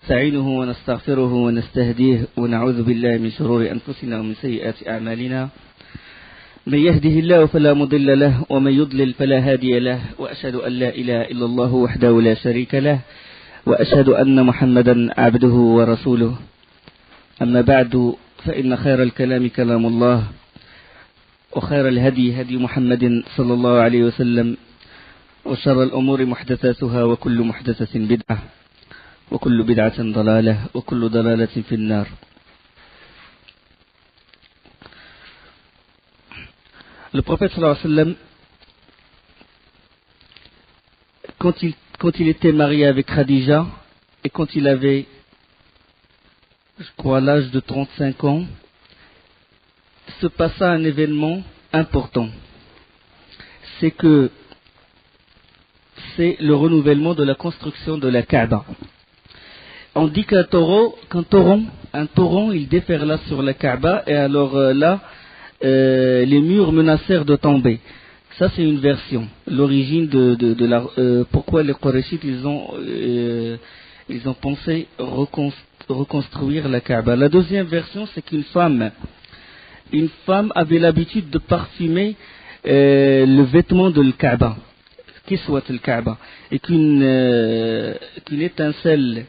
نستعينه ونستغفره ونستهديه ونعوذ بالله من شرور أنفسنا ومن سيئات أعمالنا. من يهده الله فلا مضل له ومن يضلل فلا هادي له، وأشهد أن لا إله إلا الله وحده لا شريك له، وأشهد أن محمدا عبده ورسوله. أما بعد، فإن خير الكلام كلام الله، وخير الهدي هدي محمد صلى الله عليه وسلم، وشر الأمور محدثاتها، وكل محدثة بدعة، وكل بدعة ضلالة، وكل ضلالة في النار. Le prophète sallallahu alayhi wa sallam, quand il était marié avec Khadija, et quand il avait, je crois, l'âge de 35 ans, se passa un événement important. C'est le renouvellement de la construction de la Kaaba. On dit qu'un torrent, il déferla sur la Kaaba, et alors les murs menacèrent de tomber. Ça, c'est une version. L'origine pourquoi les Qurayshites ils ont pensé reconstruire la Kaaba. La deuxième version, c'est qu'une femme avait l'habitude de parfumer le vêtement de la Kaaba, qui soit le Kaaba, et qu'une étincelle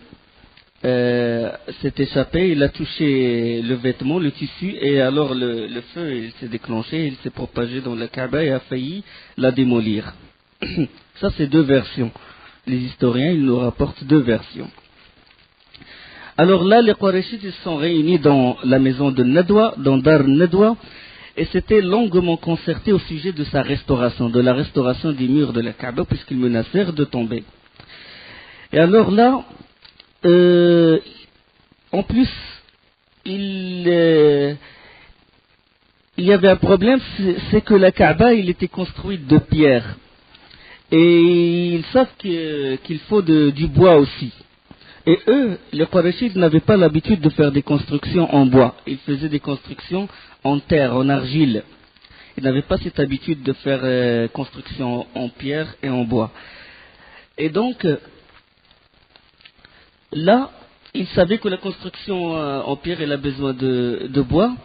s'est échappée, il a touché le vêtement, le tissu, et alors le feu il s'est déclenché, il s'est propagé dans la Kaaba et a failli la démolir. Ça, c'est deux versions. Les historiens, ils nous rapportent deux versions. Alors là, les Qurayshites, ils sont réunis dans la maison de Nadwa, dans Dar Nadwa, et c'était longuement concerté au sujet de sa restauration, de la restauration des murs de la Kaaba, puisqu'ils menacèrent de tomber. Et alors là, en plus, il y avait un problème, c'est que la Kaaba, il était construite de pierre. Et ils savent qu'il faut du bois aussi. Et eux, les Qurayshites, n'avaient pas l'habitude de faire des constructions en bois. Ils faisaient des constructions en terre, en argile. Ils n'avaient pas cette habitude de faire construction en pierre et en bois. Et donc, là, ils savaient que la construction en pierre, elle a besoin de bois.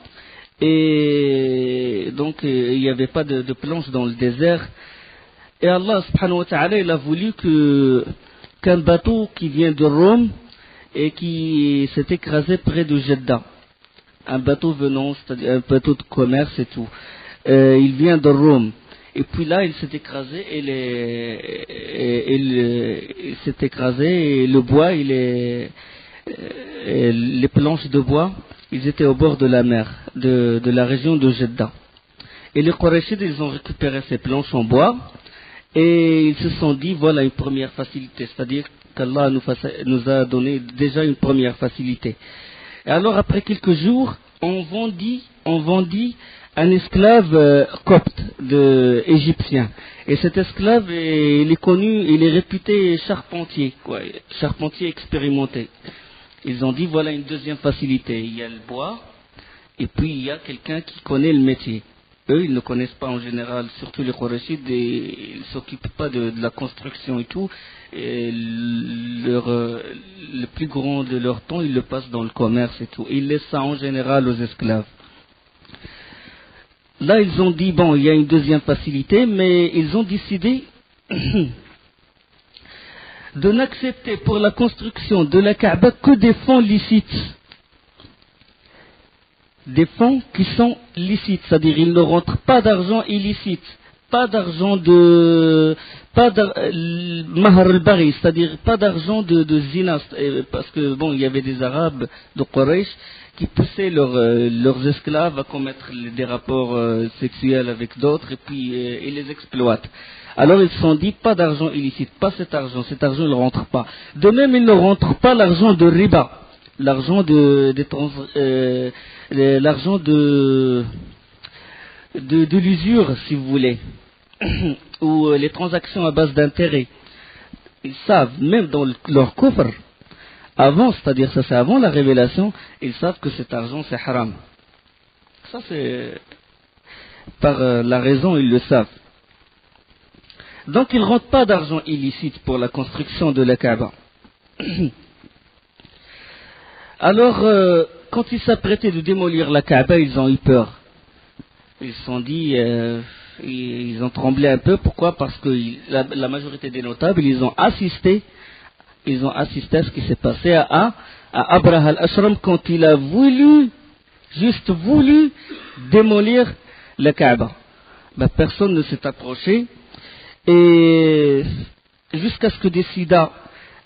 Et donc, il n'y avait pas de planches dans le désert. Et Allah, subhanahu wa ta'ala, il a voulu qu'un bateau qui vient de Rome et qui s'est écrasé près de Jeddah. Un bateau venant, c'est-à-dire un bateau de commerce et tout. Il vient de Rome. Et puis là, il s'est écrasé et le bois, les planches de bois, ils étaient au bord de la mer, de la région de Jeddah. Et les Qurayshites, ils ont récupéré ces planches en bois et ils se sont dit, voilà une première facilité, c'est-à-dire qu'Allah nous a donné déjà une première facilité. Et alors, après quelques jours, on vendit un esclave copte égyptien. Et cet esclave, il est connu, il est réputé charpentier expérimenté. Ils ont dit, voilà une deuxième facilité. Il y a le bois, et puis il y a quelqu'un qui connaît le métier. Eux, ils ne connaissent pas en général, surtout les Qurayshites, ils ne s'occupent pas de la construction et tout. Et le plus grand de leur temps, ils le passent dans le commerce et tout. Ils laissent ça en général aux esclaves. Là, ils ont dit, bon, il y a une deuxième facilité, mais ils ont décidé de n'accepter pour la construction de la Kaaba que des fonds licites. Des fonds qui sont licites, c'est-à-dire il ne rentre pas d'argent illicite, pas d'argent mahar al-bari, c'est-à-dire pas d'argent de zina, parce que bon, il y avait des Arabes de Quraysh qui poussaient leurs esclaves à commettre des rapports sexuels avec d'autres et puis ils les exploitent. Alors ils se sont dit, pas d'argent illicite, pas cet argent ne rentre pas. De même, il ne rentre pas l'argent de riba, l'argent de l'usure, si vous voulez, ou les transactions à base d'intérêt. Ils savent, même dans leur kufr, avant, c'est-à-dire ça c'est avant la révélation, ils savent que cet argent c'est haram. Ça c'est par la raison, ils le savent. Donc ils ne rentrent pas d'argent illicite pour la construction de la Kaaba. Alors, quand ils s'apprêtaient de démolir la Kaaba, ils ont eu peur. Ils se sont dit, ils ont tremblé un peu. Pourquoi? Parce que la majorité des notables, ils ont assisté à ce qui s'est passé à Abraha al-Ashram quand il a voulu démolir la Kaaba. Ben, personne ne s'est approché. Et jusqu'à ce que décida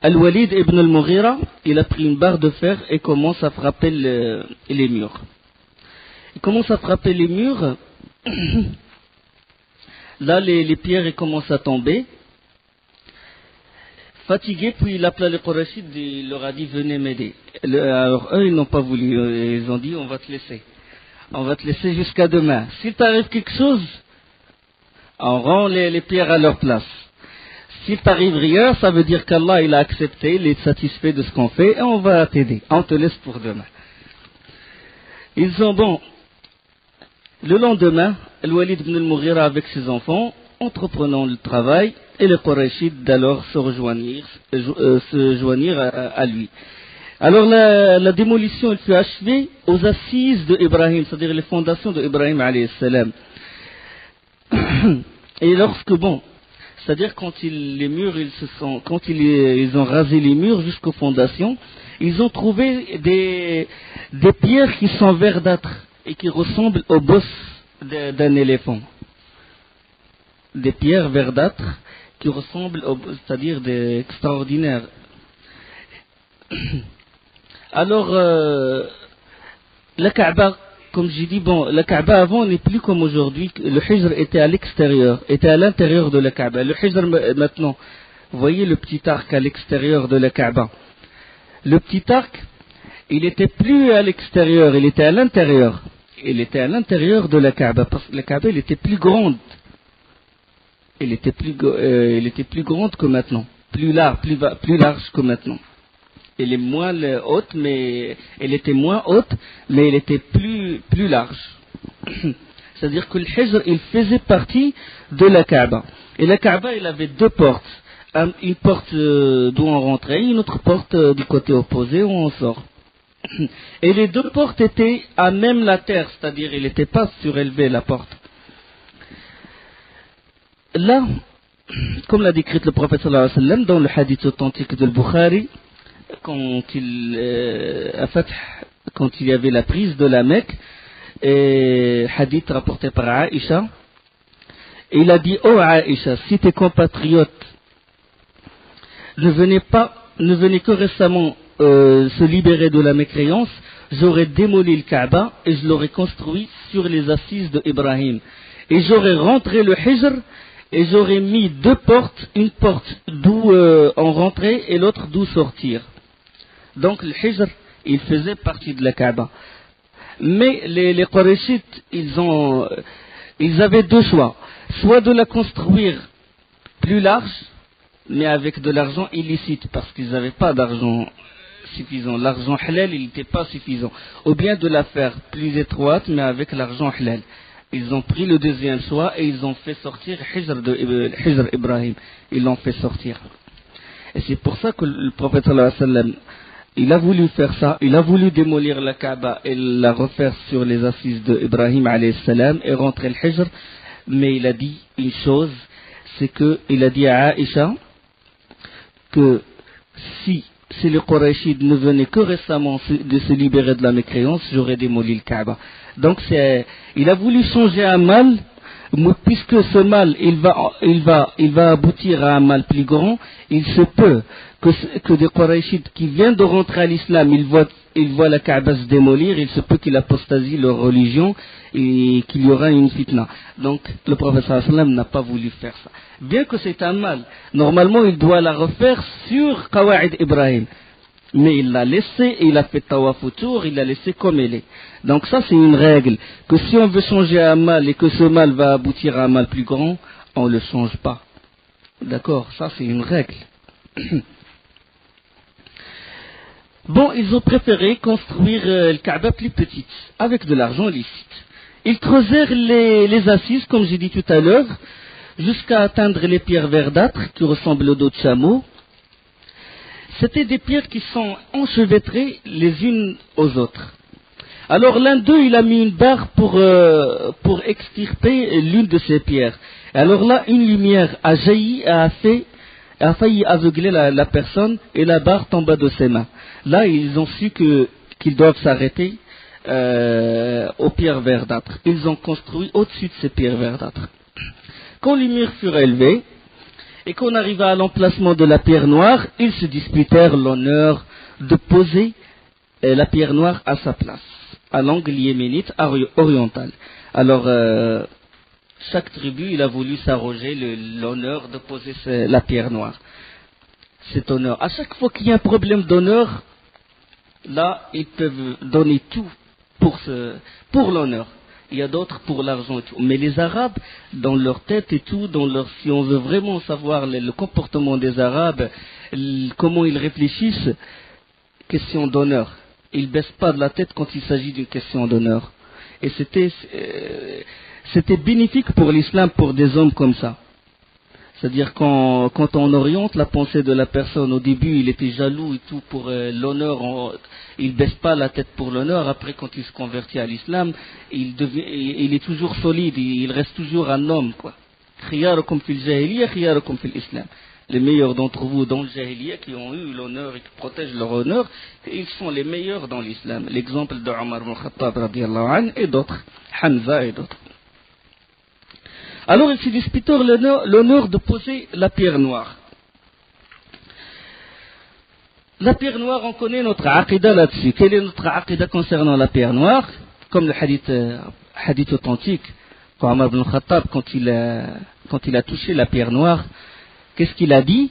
Al-Walid ibn al-Mughira, il a pris une barre de fer et commence à frapper les murs. Il commence à frapper les murs. Là, les pierres commencent à tomber. Fatigué, puis il appela les Qurayshites et il leur a dit venez m'aider. Alors eux, ils n'ont pas voulu. Ils ont dit on va te laisser. On va te laisser jusqu'à demain. S'il t'arrive quelque chose, on rend les pierres à leur place. S'il t'arrive rien, ça veut dire qu'Allah il a accepté, il est satisfait de ce qu'on fait et on va t'aider. On te laisse pour demain. Ils ont bon. Le lendemain, Al-Walid ibn al-Mughira avec ses enfants, entreprenant le travail, et les Qurayshites d'alors se joignirent à lui. Alors la démolition elle fut achevée aux assises de Ibrahim, c'est-à-dire les fondations de Ibrahim alayhi salam. Et lorsque c'est-à-dire quand ils ont rasé les murs jusqu'aux fondations, ils ont trouvé des pierres qui sont verdâtres et qui ressemblent aux bosses d'un éléphant. Des pierres verdâtres qui ressemblent, c'est-à-dire des extraordinaires. Alors, la Kaaba, comme j'ai dit, la Kaaba avant n'est plus comme aujourd'hui. Le Hijr était à l'extérieur, était à l'intérieur de la Kaaba. Le Hijr maintenant, vous voyez le petit arc à l'extérieur de la Kaaba. Le petit arc, il n'était plus à l'extérieur, il était à l'intérieur. Il était à l'intérieur de la Kaaba, parce que la Kaaba, elle était plus grande. Elle était plus grande que maintenant, plus large que maintenant. Elle est moins haute, mais elle était moins haute, mais elle était plus large. C'est-à-dire que le Hijr, il faisait partie de la Kaaba. Et la Kaaba, elle avait deux portes. Une porte d'où on rentrait, une autre porte du côté opposé où on sort. Et les deux portes étaient à même la terre, c'est-à-dire il n'était pas surélevé la porte. Là, comme l'a décrit le prophète sallallahu alayhi wa sallam dans le hadith authentique de Bukhari, quand il y avait la prise de la Mecque, et hadith rapporté par Aïcha, il a dit: oh Aïcha, si tes compatriotes ne venaient que récemment se libérer de la mécréance, j'aurais démoli le Kaaba et je l'aurais construit sur les assises de Ibrahim. Et j'aurais rentré le Hijr et j'aurais mis deux portes, une porte d'où on rentrait et l'autre d'où sortir. Donc le Hijr, il faisait partie de la Kaaba. Mais les Qurayshites, ils avaient deux choix. Soit de la construire plus large, mais avec de l'argent illicite, parce qu'ils n'avaient pas d'argent suffisant. L'argent halal, il n'était pas suffisant. Ou bien de la faire plus étroite, mais avec l'argent halal. Ils ont pris le deuxième choix et ils ont fait sortir Hijr Ibrahim. Ils l'ont fait sortir. Et c'est pour ça que le prophète sallallahu alayhi wa sallam, il a voulu faire ça. Il a voulu démolir la Kaaba et la refaire sur les assises d'Ibrahim alayhi salam et rentrer le Hijr. Mais il a dit une chose, c'est qu'il a dit à Aïcha que si les Qurayshides ne venaient que récemment de se libérer de la mécréance, j'aurais démoli le Kaaba. Donc il a voulu changer un mal, puisque ce mal il va aboutir à un mal plus grand. Il se peut que des Qurayshides qui viennent de rentrer à l'islam, ils voient la Kaaba se démolir, il se peut qu'ils apostasient leur religion et qu'il y aura une fitna. Donc le prophète sallallahu alayhi wa sallam n'a pas voulu faire ça. Bien que c'est un mal, normalement il doit la refaire sur Qawa'id Ibrahim. Mais il l'a laissé et il a fait tawaf autour, il l'a laissé comme elle est. Donc ça c'est une règle, que si on veut changer un mal et que ce mal va aboutir à un mal plus grand, on ne le change pas. D'accord, ça c'est une règle. Bon, ils ont préféré construire le Kaaba plus petite, avec de l'argent licite. Ils creusèrent les assises, comme j'ai dit tout à l'heure, jusqu'à atteindre les pierres verdâtres qui ressemblent au dos de chameau. C'était des pierres qui sont enchevêtrées les unes aux autres. Alors l'un d'eux, il a mis une barre pour extirper l'une de ces pierres. Alors là, une lumière a jailli, a failli aveugler la personne, et la barre tomba de ses mains. Là, ils ont su qu'ils doivent s'arrêter aux pierres verdâtres. Ils ont construit au-dessus de ces pierres verdâtres. Quand les murs furent élevés, et qu'on arriva à l'emplacement de la pierre noire, ils se disputèrent l'honneur de poser la pierre noire à sa place, à l'angle yéménite oriental. Alors, chaque tribu, il a voulu s'arroger l'honneur de poser la pierre noire. Cet honneur. À chaque fois qu'il y a un problème d'honneur, là, ils peuvent donner tout pour l'honneur. Il y a d'autres pour l'argent et tout. Mais les Arabes, dans leur tête et tout, si on veut vraiment savoir le comportement des Arabes, comment ils réfléchissent, question d'honneur. Ils ne baissent pas de la tête quand il s'agit d'une question d'honneur. Et c'était bénéfique pour l'islam, pour des hommes comme ça. C'est-à-dire quand on oriente la pensée de la personne, au début il était jaloux et tout pour l'honneur, il ne baisse pas la tête pour l'honneur. Après, quand il se convertit à l'islam, il est toujours solide, il reste toujours un homme, quoi. Khiyarukum fil jahiliya, khiyarukum fil islam. Les meilleurs d'entre vous dans le jahiliya qui ont eu l'honneur et qui protègent leur honneur, ils sont les meilleurs dans l'islam. L'exemple de Omar ibn Khattab radiyallahu anhu et d'autres, Hamza et d'autres. Alors ils se disputèrent l'honneur de poser la pierre noire. La pierre noire, on connaît notre aqidah là-dessus. Quelle est notre aqidah concernant la pierre noire? Comme le hadith authentique, quand Omar ibn Khattab, quand il a touché la pierre noire, qu'est-ce qu'il a dit?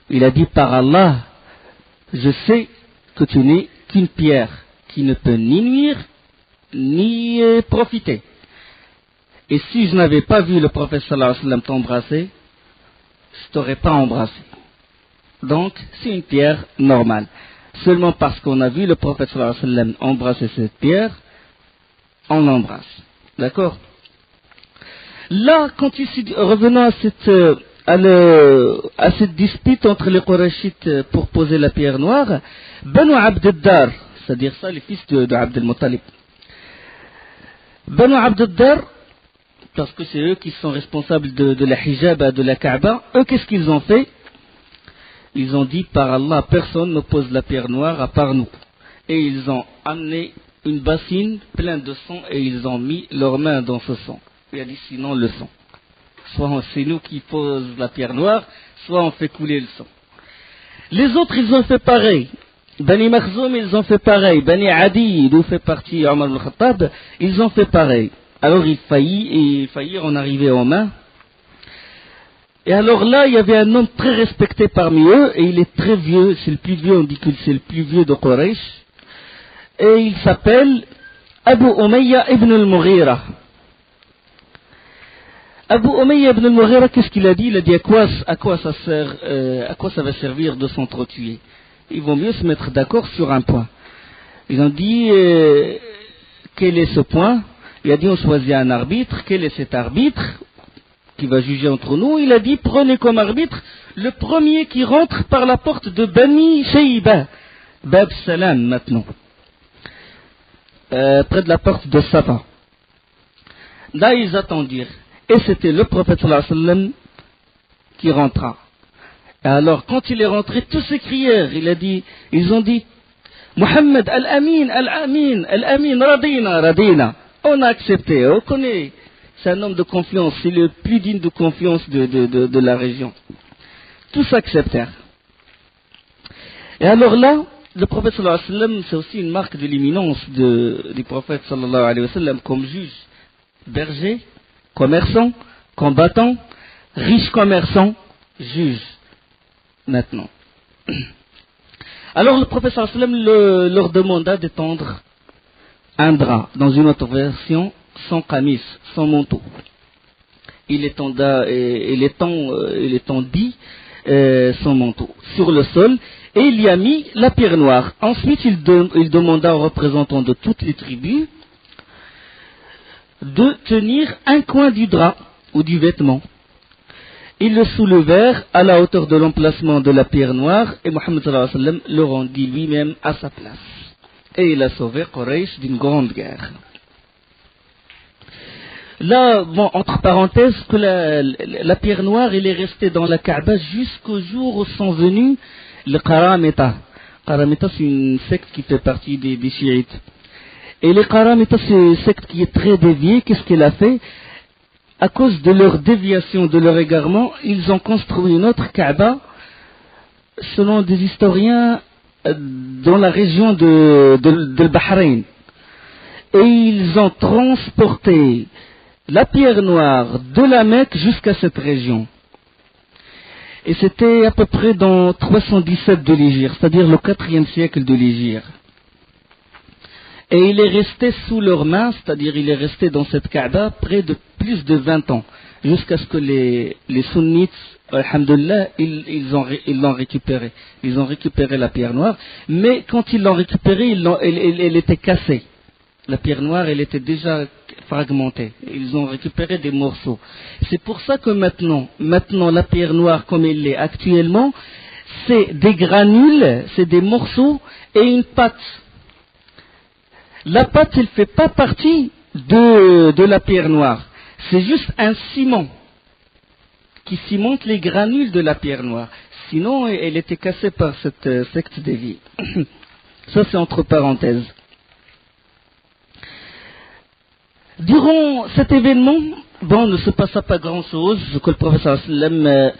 Il a dit, par Allah, je sais que tu n'es qu'une pierre qui ne peut ni nuire, ni profiter. Et si je n'avais pas vu le prophète sallallahu alayhi wa sallam t'embrasser, je t'aurais pas embrassé. Donc, c'est une pierre normale. Seulement parce qu'on a vu le prophète sallallahu alayhi wa sallam embrasser cette pierre, on l'embrasse. D'accord? Là, revenons à cette dispute entre les Qurayshites pour poser la pierre noire, Banu Abd ad-Dar, c'est-à-dire ça, les fils de Abd al-Muttalib. Banu Abd ad-Dar, parce que c'est eux qui sont responsables de la hijab, de la Kaaba, eux, qu'est-ce qu'ils ont fait? Ils ont dit, par Allah, personne ne pose la pierre noire à part nous. Et ils ont amené une bassine pleine de sang et ils ont mis leurs mains dans ce sang. Il a dit, sinon le sang. Soit c'est nous qui posons la pierre noire, soit on fait couler le sang. Les autres, ils ont fait pareil. Bani Makhzoum, ils ont fait pareil. Bani Adi, d'où fait partie Omar ibn Khattab, ils ont fait pareil. Alors ils faillirent en arriver aux mains. Et alors là, il y avait un homme très respecté parmi eux, et il est très vieux, c'est le plus vieux, on dit que c'est le plus vieux de Quraysh. Et il s'appelle Abu Umayya ibn al-Mughira. Abu Umayya ibn al-Mughira, qu'est-ce qu'il a dit? Il a dit à quoi ça va servir de s'entretuer? Il vaut mieux se mettre d'accord sur un point. Ils ont dit, quel est ce point? Il a dit, on choisit un arbitre. Quel est cet arbitre qui va juger entre nous? Il a dit, prenez comme arbitre le premier qui rentre par la porte de Bani Shayba, Bab Salam maintenant, près de la porte de Safa. Là, ils attendirent. Et c'était le prophète sallallahu alayhi wa sallam qui rentra. Et alors, quand il est rentré, tous s'écrièrent. Ils ont dit, Muhammad, Al-Amin, Al-Amin, Al-Amin, Radina, Radina. On a accepté, on connaît. C'est un homme de confiance, c'est le plus digne de confiance de la région. Tous acceptèrent. Et alors là, le prophète sallallahu alayhi wa sallam, c'est aussi une marque de l'imminence du prophète sallallahu alayhi wa sallam comme juge, berger, commerçant, combattant, riche commerçant, juge. Maintenant. Alors le prophète sallallahu alayhi wa sallam leur demanda d'étendre un drap, dans une autre version, sans camis, sans manteau. Il étendit son manteau sur le sol et il y a mis la pierre noire. Ensuite, il demanda aux représentants de toutes les tribus de tenir un coin du drap ou du vêtement. Ils le soulevèrent à la hauteur de l'emplacement de la pierre noire et Mohammed sallallahu alayhi wa sallam le rendit lui-même à sa place. Et il a sauvé Quraysh d'une grande guerre. Là, bon, entre parenthèses, que la pierre noire, elle est restée dans la Kaaba jusqu'au jour où sont venus les Qaramita. Qaramita, c'est une secte qui fait partie des chiites. Et les Qaramita, c'est une secte qui est très déviée. Qu'est-ce qu'elle a fait? À cause de leur déviation, de leur égarement, ils ont construit une autre Kaaba, selon des historiens, dans la région de Bahreïn. Et ils ont transporté la pierre noire de la Mecque jusqu'à cette région. Et c'était à peu près dans 317 de l'Hégire, c'est-à-dire le 4e siècle de l'Hégire. Et il est resté sous leurs mains, c'est-à-dire il est resté dans cette Kaaba près de plus de 20 ans, jusqu'à ce que les sunnites, alhamdoulilah, ils l'ont récupéré. Ils ont récupéré la pierre noire, mais quand ils l'ont récupérée, elle était cassée. La pierre noire, elle était déjà fragmentée. Ils ont récupéré des morceaux. C'est pour ça que maintenant la pierre noire comme elle est actuellement, c'est des granules, c'est des morceaux et une pâte. La pâte, elle ne fait pas partie de la pierre noire. C'est juste un ciment qui cimente les granules de la pierre noire. Sinon, elle était cassée par cette secte déviée. Ça, c'est entre parenthèses. Durant cet événement, bon, ne se passa pas grand-chose, que le professeur sallam,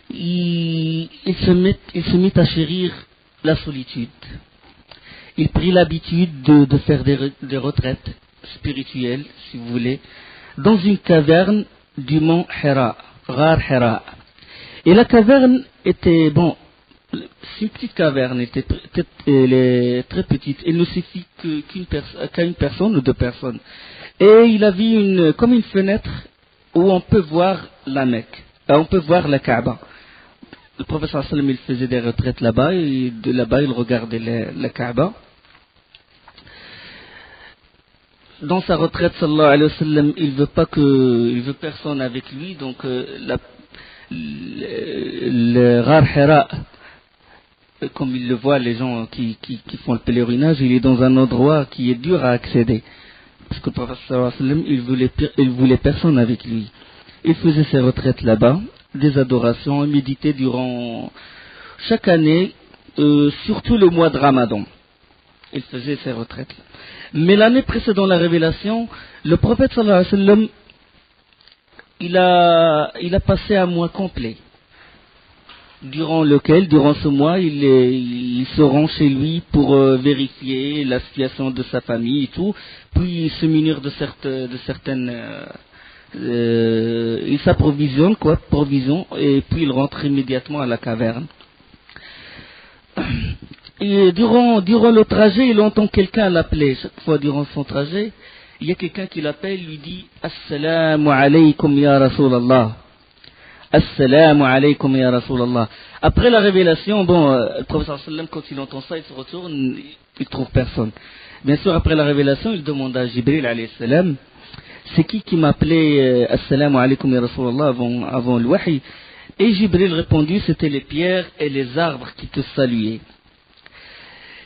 il se mit à chérir la solitude. Il prit l'habitude de faire des retraites spirituelles, si vous voulez, dans une caverne du mont Hira, Ghar Hira. Et la caverne était, bon, c'est une petite caverne, elle est très petite, il ne suffit qu'à une personne ou deux personnes. Et il avait comme une fenêtre où on peut voir la Mecque, on peut voir la Kaaba. Le professeur sallam, il faisait des retraites là-bas, et de là-bas il regardait la Kaaba. Dans sa retraite, sallallahu alayhi wa sallam, il veut personne avec lui, donc le Ghar Hira, comme il le voit, les gens qui font le pèlerinage, il est dans un endroit qui est dur à accéder. Parce que le prophète sallallahu alayhi wa sallam, il voulait personne avec lui. Il faisait ses retraites là-bas, des adorations, il méditait durant chaque année, surtout le mois de Ramadan. Il faisait ses retraites là. Mais l'année précédant la révélation, le prophète sallallahu alayhi wa sallam, il a passé un mois complet, durant ce mois, il se rend chez lui pour vérifier la situation de sa famille et tout, puis se munir de certaines... il s'approvisionne, provision, et puis il rentre immédiatement à la caverne. Et durant le trajet, il entend quelqu'un l'appeler. Chaque fois durant son trajet, il y a quelqu'un qui l'appelle, lui dit « Assalamu alaykum ya Rasulallah ». Assalamu alaykum ya Rasulallah. Après la révélation, bon, le professeur sallam, quand il entend ça, il se retourne, il trouve personne. Bien sûr, après la révélation, il demande à Jibril alayhi salam, c'est qui m'appelait Assalamu alaykum ya Rasulallah avant le wahi? Et Jibril répondit, c'était les pierres et les arbres qui te saluaient.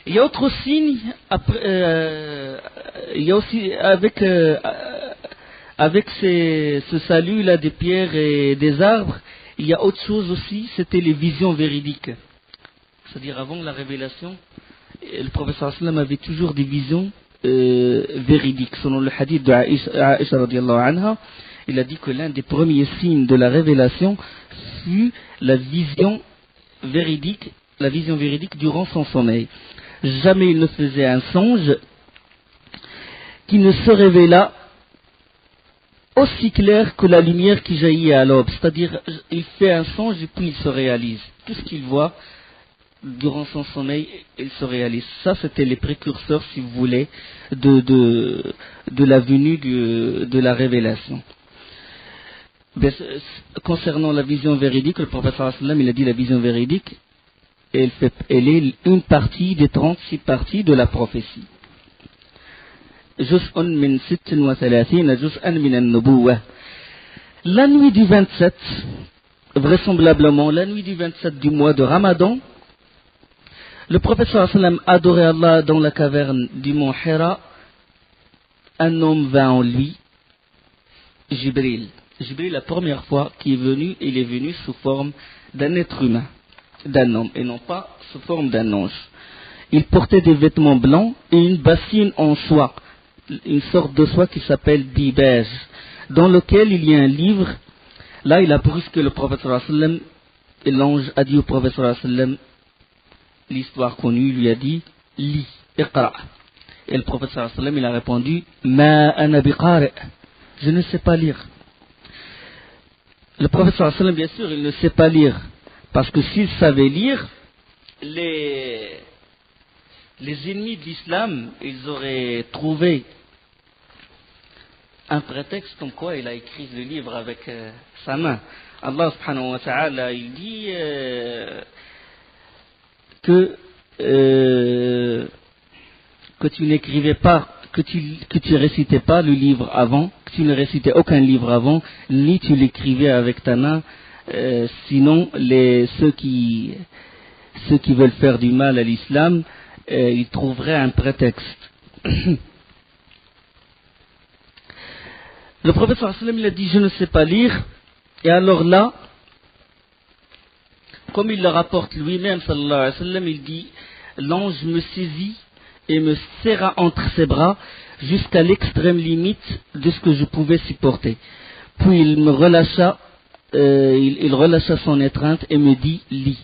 Il y a autre signe, il y a aussi avec ce salut-là des pierres et des arbres, il y a autre chose aussi, c'était les visions véridiques. C'est-à-dire avant la révélation, le professeur sallam avait toujours des visions véridiques. Selon le hadith de Aïcha radiallahu anha, il a dit que l'un des premiers signes de la révélation fut la vision véridique durant son sommeil. Jamais il ne faisait un songe qui ne se révéla aussi clair que la lumière qui jaillit à l'aube. C'est-à-dire, il fait un songe et puis il se réalise. Tout ce qu'il voit durant son sommeil, il se réalise. Ça, c'était les précurseurs, si vous voulez, de la venue de la révélation. Concernant la vision véridique, le prophète sallallahu alayhi wa sallam, il a dit la vision véridique, elle est une partie des 36 parties de la prophétie. جزء من 36 جزءا من النبوة. La nuit du 27, vraisemblablement la nuit du 27 du mois de Ramadan, le prophète sallallahu alayhi wa sallam adorait Allah dans la caverne du mont Hira. Un homme vint en lui, Jibril. Jibril, la première fois qu'il est venu, il est venu sous forme d'un être humain, d'un homme, et non pas sous forme d'un ange. Il portait des vêtements blancs et une bassine en soie, une sorte de soie qui s'appelle dibège, dans lequel il y a un livre. Là, il a brusqué le prophète sallallahu alayhi wa sallam, et l'ange a dit au prophète sallallahu alayhi wa sallam, l'histoire connue, lui a dit, lis, iqra. Et le prophète sallallahu alayhi wa sallam, il a répondu, ma ana biqari', je ne sais pas lire. Le prophète sallallahu alayhi wa sallam, bien sûr, il ne sait pas lire, parce que s'il savait lire, les ennemis de l'islam, ils auraient trouvé un prétexte comme quoi il a écrit le livre avec sa main. Allah subhanahu wa ta'ala, il dit que tu n'écrivais pas, que tu récitais pas le livre avant, que tu ne récitais aucun livre avant, ni tu l'écrivais avec ta main, sinon ceux qui veulent faire du mal à l'islam, ils trouveraient un prétexte. Le prophète sallallahu alayhi wa sallam, il a dit, je ne sais pas lire, et alors là, comme il le rapporte lui-même, sallallahu alayhi wa sallam, il dit, l'ange me saisit et me serra entre ses bras jusqu'à l'extrême limite de ce que je pouvais supporter. Puis il me relâcha, il relâcha son étreinte et me dit, lis.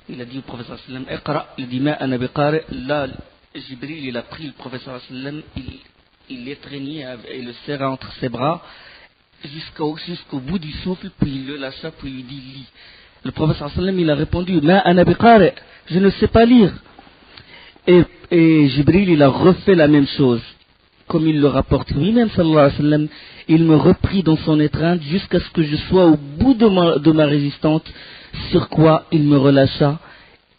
Il a dit au prophète sallallahu alayhi wa sallam, iqra, il dit, ma ana biqari'. Là, Jibril, il a pris le prophète sallallahu alayhi wa sallam, il l'étreignait et le serra entre ses bras jusqu'au bout du souffle, puis il le lâcha, puis il dit, lis. Le prophète sallallahu alayhi wa sallam, il a répondu, ma ana biqari', je ne sais pas lire. Et Jibril, il a refait la même chose. Comme il le rapporte lui-même, sallallahu alayhi wa sallam, il me reprit dans son étreinte jusqu'à ce que je sois au bout de ma résistance, sur quoi il me relâcha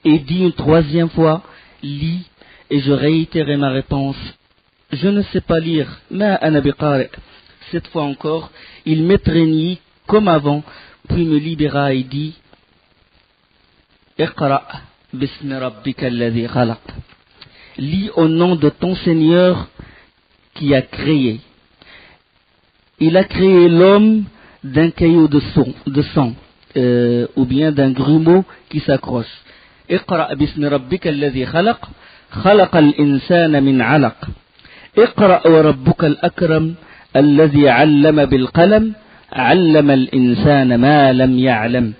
et dit une troisième fois, lis, et je réitérai ma réponse, je ne sais pas lire, ma ana biqari'. Cette fois encore, il m'étreignit comme avant, puis me libéra et dit, iqra bismi rabbika alladhi khalaq. Lis au nom de ton Seigneur qui a créé. Il a créé l'homme d'un caillot de sang, ou bien d'un grumeau qui s'accroche. Iqra bismi rabbika alladhi khalaq, khalaqa al-insana min 'alaq. Iqra wa rabbuka al-akram alladhi 'allama bil qalam, 'allama al-insana ma lam ya'lam.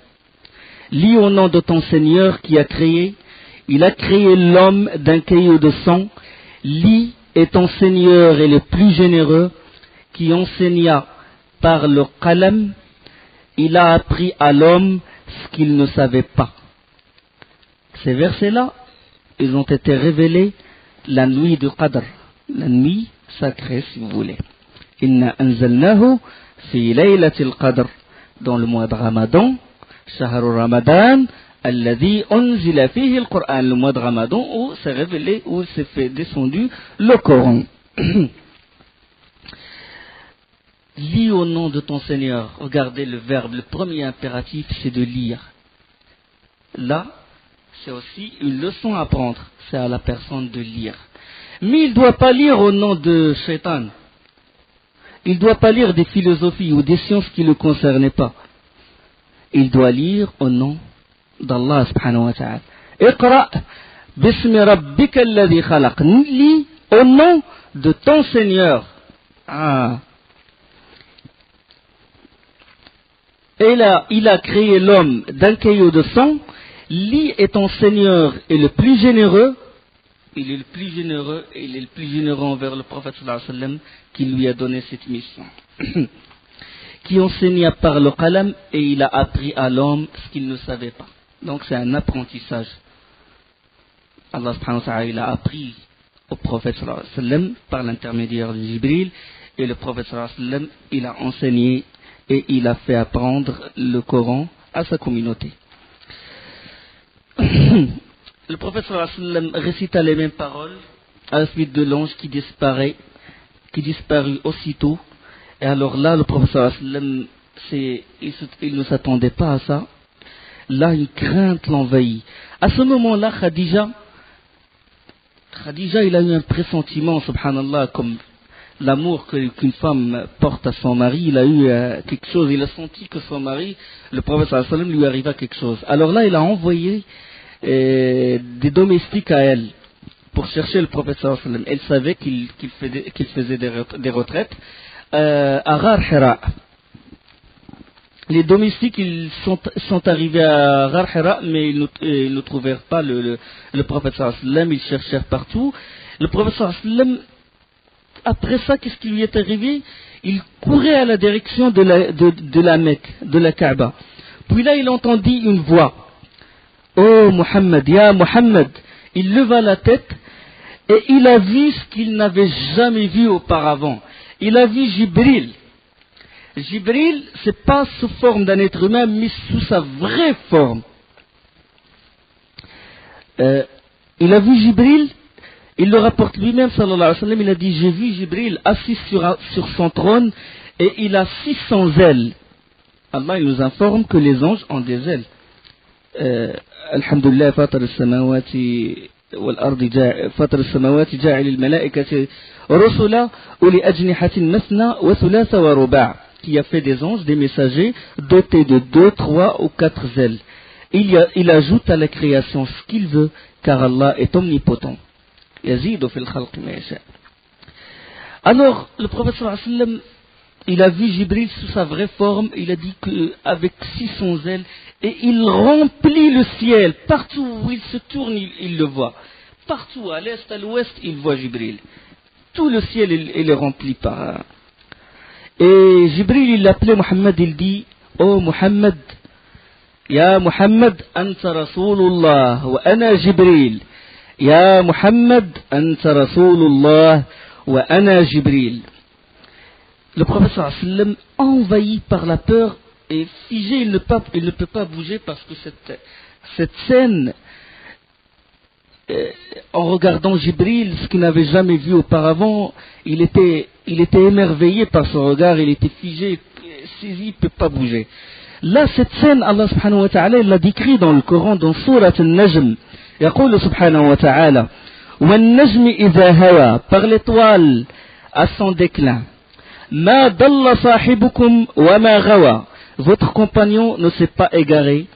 Lis au nom de ton Seigneur qui a créé. Il a créé l'homme d'un caillot de sang. Lis, et ton Seigneur est le plus généreux, qui enseigna par le qalam. Il a appris à l'homme ce qu'il ne savait pas. Ces versets-là, ils ont été révélés la nuit du Qadr, la nuit sacrée si vous voulez. Inna anzalnahu fi laylatil Qadr, dans le mois de Ramadan, Shahru Ramadan, alladhi unzila fihi al-Qur'an, le mois de Ramadan où s'est révélé, où s'est fait descendu le Coran. Lis au nom de ton Seigneur. Regardez le verbe, le premier impératif, c'est de lire. Là, c'est aussi une leçon à prendre. C'est à la personne de lire. Mais il ne doit pas lire au nom de Shaitan. Il ne doit pas lire des philosophies ou des sciences qui ne le concernaient pas. Il doit lire au nom d'Allah subhanahu wa ta'ala. Iqra bismi rabbika alladhi khalaq. Lis au nom de ton Seigneur. Et là, il a créé l'homme d'un caillot de sang. Lis, et ton Seigneur est le plus généreux. Il est le plus généreux, et il est le plus généreux envers le prophète sallallahu alayhi wa sallam qui lui a donné cette mission. Qui enseigna par le qalam, et il a appris à l'homme ce qu'il ne savait pas. Donc c'est un apprentissage. Allah subhanahu wa ta'ala, il a appris au prophète sallallahu alayhi wa sallam par l'intermédiaire de Jibril, et le prophète sallallahu alayhi wa sallam, il a enseigné et il a fait apprendre le Coran à sa communauté. Le prophète sallallahu alayhi wa sallam récita les mêmes paroles à la suite de l'ange qui disparut aussitôt. Et alors là, le prophète sallallahu alayhi wa sallam il ne s'attendait pas à ça. Là, une crainte l'envahit. À ce moment-là, Khadija, il a eu un pressentiment, subhanallah, comme l'amour qu'une femme porte à son mari. Il a eu quelque chose, il a senti que son mari, le prophète sallallahu alayhi wa sallam, lui arriva quelque chose. Alors là, il a envoyé des domestiques à elle pour chercher le prophète sallallahu alayhi wa sallam. Elle savait qu'il faisait des retraites à Ghar Hira. Les domestiques, ils sont arrivés à Ghar Hira, mais ils ne trouvèrent pas le prophète sallallahu alayhi wa sallam. Ils cherchèrent partout. Le prophète sallallahu alayhi wa sallam, après ça, qu'est-ce qui lui est arrivé? Il courait à la direction de la Mecque, de la Kaaba. Puis là, il entendit une voix. Oh Muhammad, ya Muhammad. Il leva la tête et il a vu ce qu'il n'avait jamais vu auparavant. Il a vu Jibril. Jibril, c'est pas sous forme d'un être humain, mais sous sa vraie forme. Il a vu Jibril, il le rapporte lui-même, sallallahu alayhi wa sallam, il a dit, j'ai vu Jibril assis sur son trône et il a 600 ailes. Allah, il nous informe que les anges ont des ailes. Alhamdulillah, fatar al-samawati wal-ardi, fatar al-samawati ja'il al-malaikati rusula uli ajnihatin masna wa thulatha wa ruba', qui a fait des anges, des messagers, dotés de 2, 3 ou 4 ailes. Il ajoute à la création ce qu'il veut, car Allah est omnipotent. Yazidu fil khalqi ma yasha. Alors, le prophète sallallahu alayhi wa sallam, il a vu Jibril sous sa vraie forme, il a dit qu'avec 600 ailes, et il remplit le ciel. Partout où il se tourne, il le voit. Partout, à l'est, à l'ouest, il voit Jibril. Tout le ciel, il est rempli par... Et Jibril, il l'appelait Muhammad, il dit, oh Muhammad, ya Muhammad, anta Rasulullah, wa ana Jibril. Ya Muhammad, anta Rasulullah, wa ana Jibril. Le prophète sallallahu alayhi wa sallam, envahi par la peur et figé, il ne peut pas bouger parce que cette scène, en regardant Jibril, ce qu'il n'avait jamais vu auparavant, il était émerveillé par son regard, il était figé, saisi, il ne peut pas bouger. Là, cette scène, Allah subhanahu wa ta'ala, il l'a décrit dans le Coran, dans Surat al-Najm. يقول سبحانه وتعالى والنجم إذا هوى, par l'étoile à son déclin. ما ضل صاحبكم وما غوى, votre compagnon ne s'est pas égaré,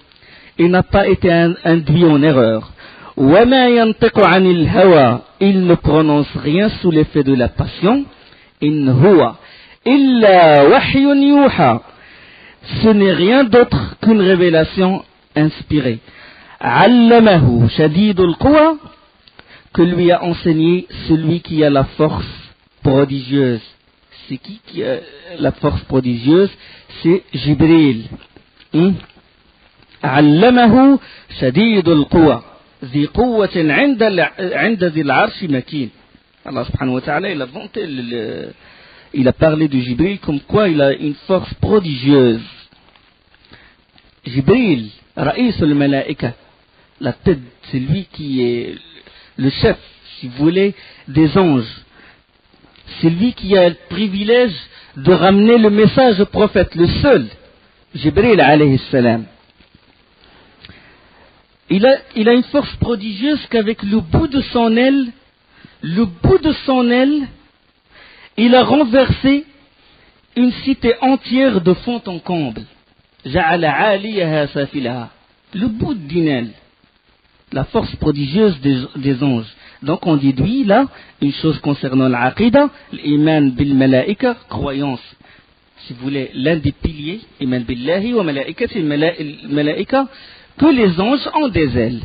il n'a pas été induit en erreur. وما ينطق عن الهوى, il ne prononce rien sous l'effet de la passion. إن هو إلا وحي يوحى, ce n'est rien d'autre qu'une révélation inspirée. علمه شديد القوى, que lui a enseigné celui qui a la force prodigieuse. C'est qui a la force prodigieuse? C'est Jibril. علمه شديد القوى ذي قوة عند ذي العرش مكين. Allah subhanahu wa ta'ala, il a parlé de Jibril comme quoi il a une force prodigieuse. Jibril, Raïs al-Malaika, la tête, c'est lui qui est le chef, si vous voulez, des anges. C'est lui qui a le privilège de ramener le message au prophète, le seul, Jibril alayhi salam. Il a une force prodigieuse qu'avec le bout de son aile, il a renversé une cité entière de fond en comble. Ja'ala 'aliyaha safilaha. Le bout d'une aile. La force prodigieuse des anges. Donc on déduit là une chose concernant l'aqida, l'iman bil malaika, croyance, si vous voulez, l'un des piliers, iman billahi wa malaikati malaika, que les anges ont des ailes.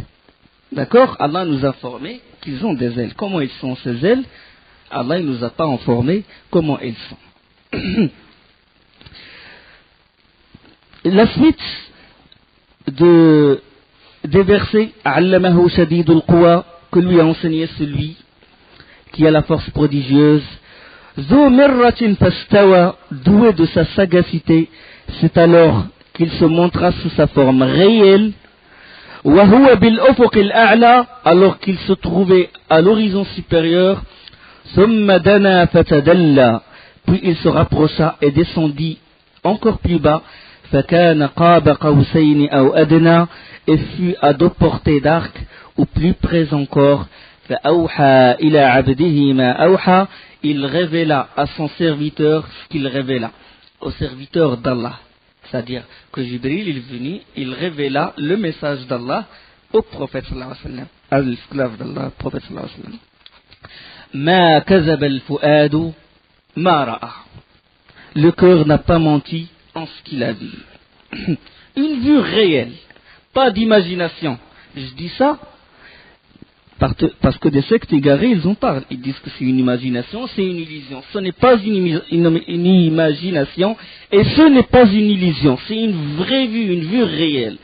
D'accord? Allah nous a informé qu'ils ont des ailes. Comment ils sont ces ailes? Allah ne nous a pas informé comment elles sont. La suite des versets, Allamahu shadidul quwa, que lui a enseigné celui qui a la force prodigieuse, Zu mirratin fastawa, doué de sa sagacité, c'est alors qu'il se montra sous sa forme réelle, Wa huwa bil ufuq al-a'la, alors qu'il se trouvait à l'horizon supérieur, Thumma dana fatadalla, puis il se rapprocha et descendit encore plus bas, فَكَانَ قَابَ قَوْسَيْنِ أَوْ أَدْنَى, et fut à 2 portées d'arc, ou plus près encore, فَأَوْحَى إِلَى عَبْدِهِ مَا أَوْحَى, il révéla à son serviteur ce qu'il révéla, au serviteur d'Allah. C'est-à-dire que Jibril est venu, il révéla le message d'Allah au prophète sallallahu alayhi wa sallam, à l'esclave d'Allah, prophète sallallahu alayhi wa sallam. مَا كَذَبَ الْفُؤَادُ مَا رَأَى, le cœur n'a pas menti en ce qu'il a vu. Une vue réelle, pas d'imagination. Je dis ça parce que des sectes égarés, ils en parlent. Ils disent que c'est une imagination, c'est une illusion. Ce n'est pas une imagination et ce n'est pas une illusion. C'est une vraie vue, une vue réelle.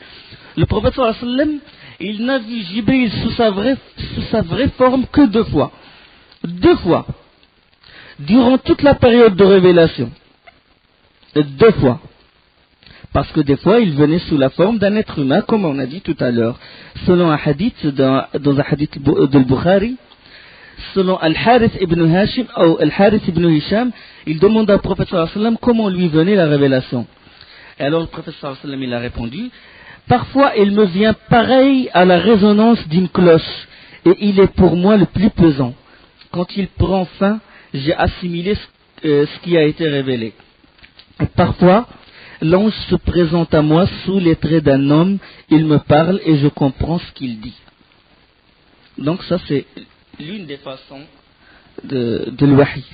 Le prophète sallallahu alayhi wa sallam, il n'a vu Jibril sous sa vraie forme que 2 fois. 2 fois. Durant toute la période de révélation. 2 fois. Parce que des fois, il venait sous la forme d'un être humain, comme on a dit tout à l'heure. Selon un hadith, dans un hadith de Bukhari, selon Al-Harith ibn Hashim, ou Al-Harith ibn Hisham, il demande au prophète sallallahu alayhi wa sallam comment lui venait la révélation. Et alors le prophète sallallahu alayhi wa sallam, il a répondu, parfois il me vient pareil à la résonance d'une cloche, et il est pour moi le plus pesant. Quand il prend fin, j'ai assimilé ce qui a été révélé. Et parfois, l'ange se présente à moi sous les traits d'un homme, il me parle et je comprends ce qu'il dit. Donc ça c'est l'une des façons de l'wahi.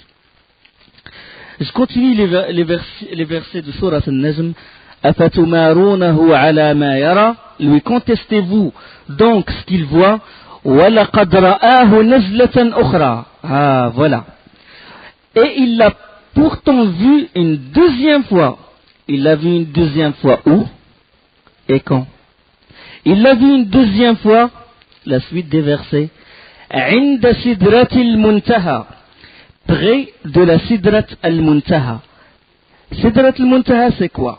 Je continue les versets de Sourate An-Najm. أَفَتُمَارُونَهُ عَلَى مَا يَرَى, lui contestez-vous donc ce qu'il voit. وَلَقَدْ رَآهُ نَزْلَةً أُخْرَى, ah voilà. Et il l'a pourtant vu une 2e fois. Il l'a vu une 2e fois où et quand? Il l'a vu une 2e fois, la suite des versets, عند سدرة المنتهى, près de la Sidrat al-Muntaha. Sidrat al-Muntaha, c'est quoi?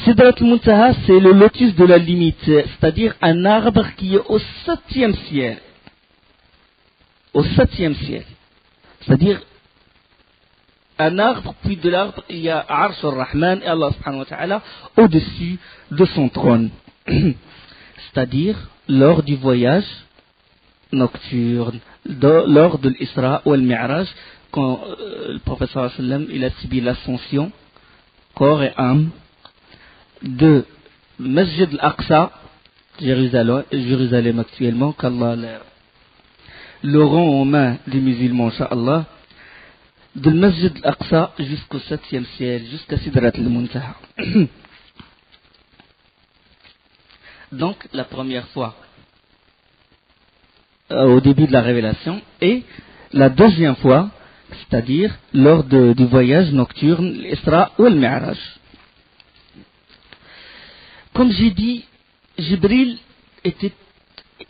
Sidrat al-Muntaha, c'est le lotus de la limite, c'est-à-dire un arbre qui est au 7e ciel. Au 7e ciel. C'est-à-dire un arbre, puis de l'arbre, il y a Arsh al-Rahman et Allah subhanahu wa ta'ala au-dessus de son trône. C'est-à-dire lors du voyage nocturne, lors de l'Isra ou al-Mi'raj, quand le prophète sallallahu alayhi wa sallam, il a subi l'ascension, corps et âme, de Masjid al-Aqsa, Jérusalem actuellement, qu'Allah le rend en main des musulmans, Inch'Allah, de Masjid al-Aqsa jusqu'au 7e ciel, jusqu'à Sidrat al-Muntaha. Donc, la première fois, au début de la révélation, et la 2e fois, c'est-à-dire lors du voyage nocturne, l'Isra ou le Mi'raj. Comme j'ai dit, Jibril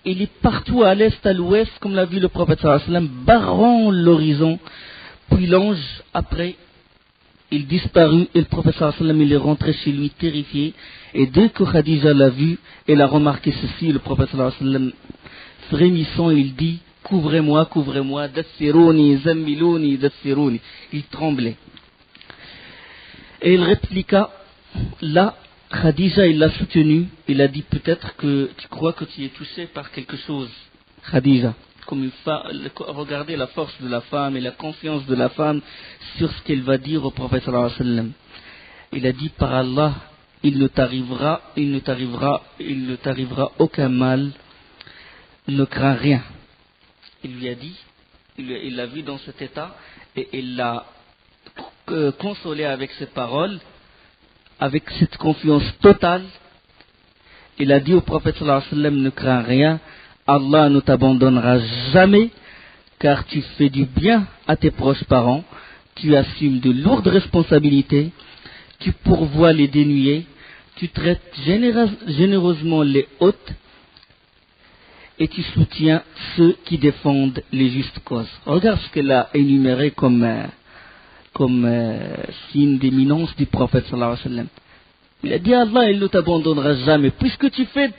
il est partout à l'est, à l'ouest, comme l'a vu le prophète sallallahu alayhi wa sallam, barrant l'horizon. Puis l'ange, après, il disparut et le prophète sallallahu alayhi wa sallam, il est rentré chez lui terrifié. Et dès que Khadija l'a vu, elle a remarqué ceci, le prophète sallallahu alayhi wa sallam, frémissant, il dit, couvrez-moi, couvrez-moi, dassirouni, zammilouni, dassirouni. Il tremblait. Et il répliqua, là, Khadija, il l'a soutenu, il a dit, peut-être que tu crois que tu es touché par quelque chose, Khadija. Comme regardez la force de la femme et la confiance de la femme sur ce qu'elle va dire au prophète sallallahu alayhi wa sallam. Il a dit, par Allah, il ne t'arrivera aucun mal, ne crains rien. Il lui a dit, il l'a vu dans cet état et il l'a consolé avec ces paroles, avec cette confiance totale. Il a dit au prophète sallallahu alayhi wa sallam, ne crains rien, Allah ne t'abandonnera jamais, car tu fais du bien à tes proches parents, tu assumes de lourdes responsabilités, tu pourvois les dénués, tu traites généreusement les hôtes, et tu soutiens ceux qui défendent les justes causes. Regarde ce qu'elle a énuméré comme signe d'éminence du prophète sallallahu alayhi wa sallam. Il a dit, Allah, il ne t'abandonnera jamais, puisque tu fais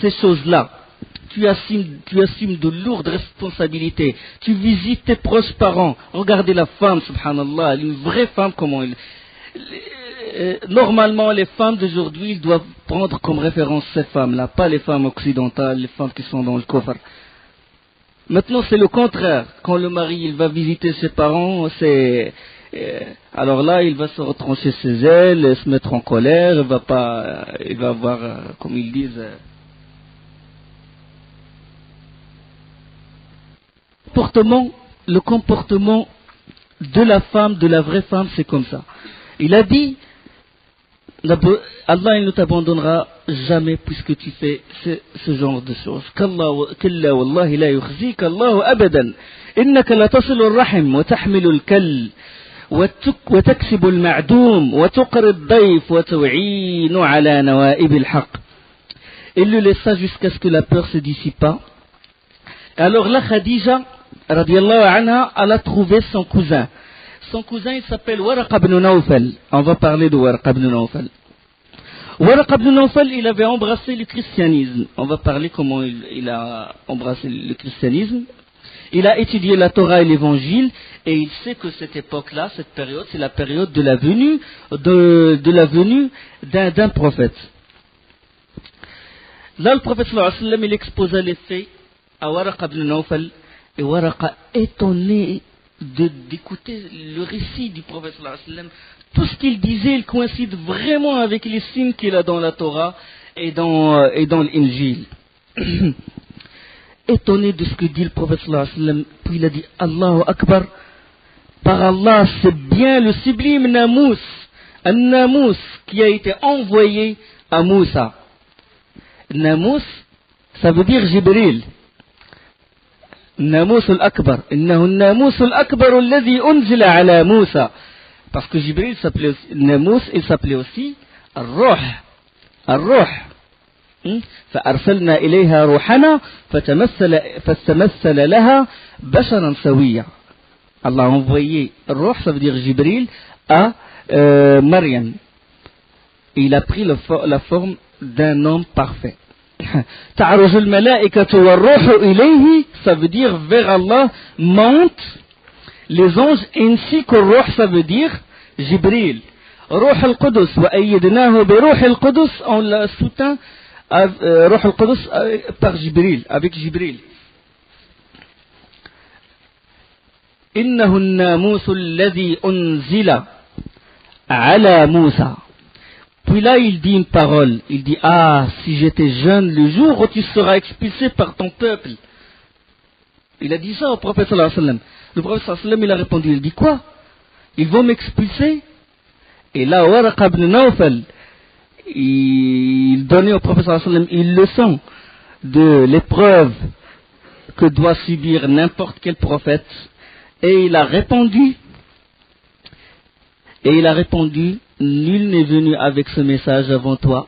ces choses-là. Tu assumes de lourdes responsabilités. Tu visites tes proches parents. Regardez la femme, subhanallah, une vraie femme, comment elle... Normalement, les femmes d'aujourd'hui doivent prendre comme référence ces femmes-là, pas les femmes occidentales, les femmes qui sont dans le coffre. Maintenant, c'est le contraire. Quand le mari il va visiter ses parents, alors là, il va se retrancher ses ailes, se mettre en colère, il va avoir, comme ils disent, le comportement de la femme, de la vraie femme, c'est comme ça. Il a dit, Allah il ne t'abandonnera jamais puisque tu fais ce genre de choses. كلا والله لا يخزيك الله أبدا إنك لتصل الرحم وتحمل الكل وتكسب المعدوم وتقري الضيف وتعين على نوائب الحق. Il le laissa jusqu'à ce que la peur se dissipa. Alors là, Khadija, radiallahu anha, elle a trouvé son cousin. Son cousin, il s'appelle Waraq ibn Nawfal. On va parler de Waraq ibn Nawfal. Waraq ibn Nawfal, il avait embrassé le christianisme. On va parler comment il a embrassé le christianisme. Il a étudié la Torah et l'Évangile, et il sait que cette époque-là, cette période, c'est la période de la venue d'un prophète. Là, le prophète sallallahu alayhi wa sallam, il exposa les faits à Waraq ibn Nawfal, et Waraq, étonné d'écouter le récit du prophète sallallahu alayhi wa sallam, tout ce qu'il disait, il coïncide vraiment avec les signes qu'il a dans la Torah et dans l'Injil. Étonné de ce que dit le prophète sallallahu alayhi wa sallam, puis il a dit Allahu Akbar, par Allah, c'est bien le sublime Namous, un Namous qui a été envoyé à Moussa. Namous, ça veut dire Jibril. Namous al-Akbar. Innahu Namous al-Akbar alladhi unzila ala Moussa. Parce que Jibril s'appelait aussi, Namous, il s'appelait aussi Ar-Ruh. Ar-Ruh. فأرسلنا إليها روحنا فاستمثل لها بشرا سويا. Allah a envoyé Ruh, ça veut dire Jibril, à Maryam. Il a pris la forme d'un homme parfait. تعرج الملائكة والروح إليه, ça veut dire vers Allah montent les anges ainsi que Ruh, ça veut dire Jibril. Ruh al-Qudus, وأيدناه بروح القدس, on l'a soutint Ruh al-Qudus par Jibril, avec Jibril. إنه الناموس الذي أنزل على موسى. Puis là, il dit une parole. Il dit, ah, si j'étais jeune, le jour où tu seras expulsé par ton peuple. Il a dit ça au prophète sallallahu alayhi wa sallam. Le prophète sallallahu alayhi wa sallam, il a répondu, il dit quoi? Ils vont m'expulser? Et là, Waraq ibn Nawfal, il donnait au prophète sallallahu alayhi wa sallam une leçon de l'épreuve que doit subir n'importe quel prophète. Et il a répondu, nul n'est venu avec ce message avant toi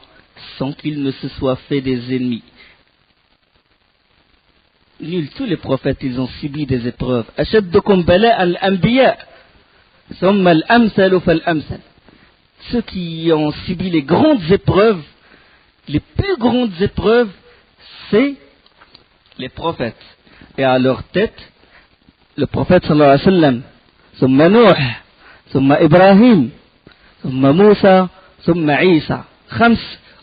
sans qu'il ne se soit fait des ennemis. Nul, tous les prophètes, ils ont subi des épreuves. Ashaddukum bala al-anbiya, thumma al-amsalu fal-amsal. Ceux qui ont subi les grandes épreuves, les plus grandes épreuves, c'est les prophètes. Et à leur tête, le prophète sallallahu alayhi wa sallam, thumma Nuh, thumma Ibrahim, thumma Moussa, thumma Isa. Khams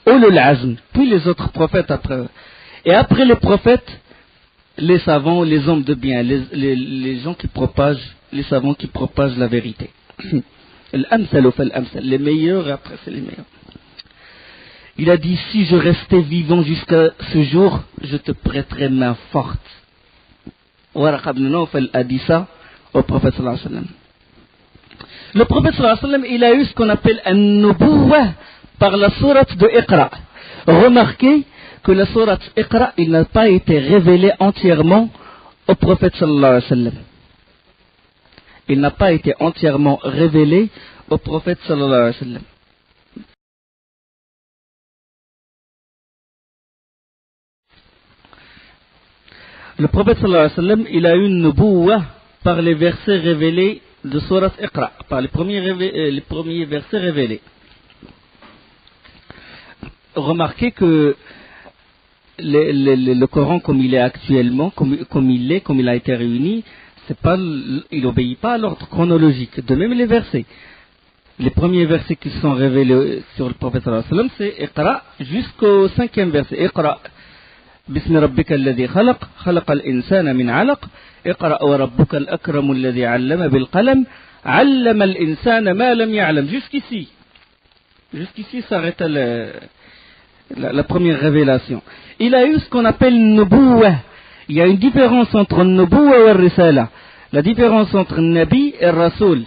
ulul azm. Puis les autres prophètes après eux. Et après les prophètes, les savants, les hommes de bien, les gens qui propagent, les savants qui propagent la vérité. Al-amsal fal-amsal. Les meilleurs et après c'est les meilleurs. Il a dit, si je restais vivant jusqu'à ce jour, je te prêterai main forte. Waraq ibn Nawfal a dit ça au prophète sallallahu alayhi wa sallam. Le prophète sallallahu alayhi wa sallam, il a eu ce qu'on appelle un nubuwah par la sourate de Iqra. Remarquez que la sourate Iqra, il n'a pas été révélé entièrement au prophète sallallahu alayhi wa sallam. Il n'a pas été entièrement révélé au prophète sallallahu alayhi wa sallam. Le prophète sallallahu alayhi wa sallam, il a eu une nubuwah par les versets révélés de Surat Iqra, par les premiers versets révélés. Remarquez que le Coran, comme il est actuellement, comme il a été réuni, il n'obéit pas à l'ordre chronologique, de même les versets. Les premiers versets qui sont révélés sur le prophète sallallahu alayhi wa sallam, c'est Iqra jusqu'au 5e verset. Iqra bismi rabbika alladhi khalaq, khalaqa al-insana min alaq, Iqra wa rabbuka al-akramu alladhi 'allama bil qalam, 'allama al-insana ma lam ya'lam. Jusqu'ici s'arrête la première révélation. Il a eu ce qu'on appelle Nubuwa. Il y a une différence entre Nubuwa et Risala. La différence entre Nabi et Rasoul.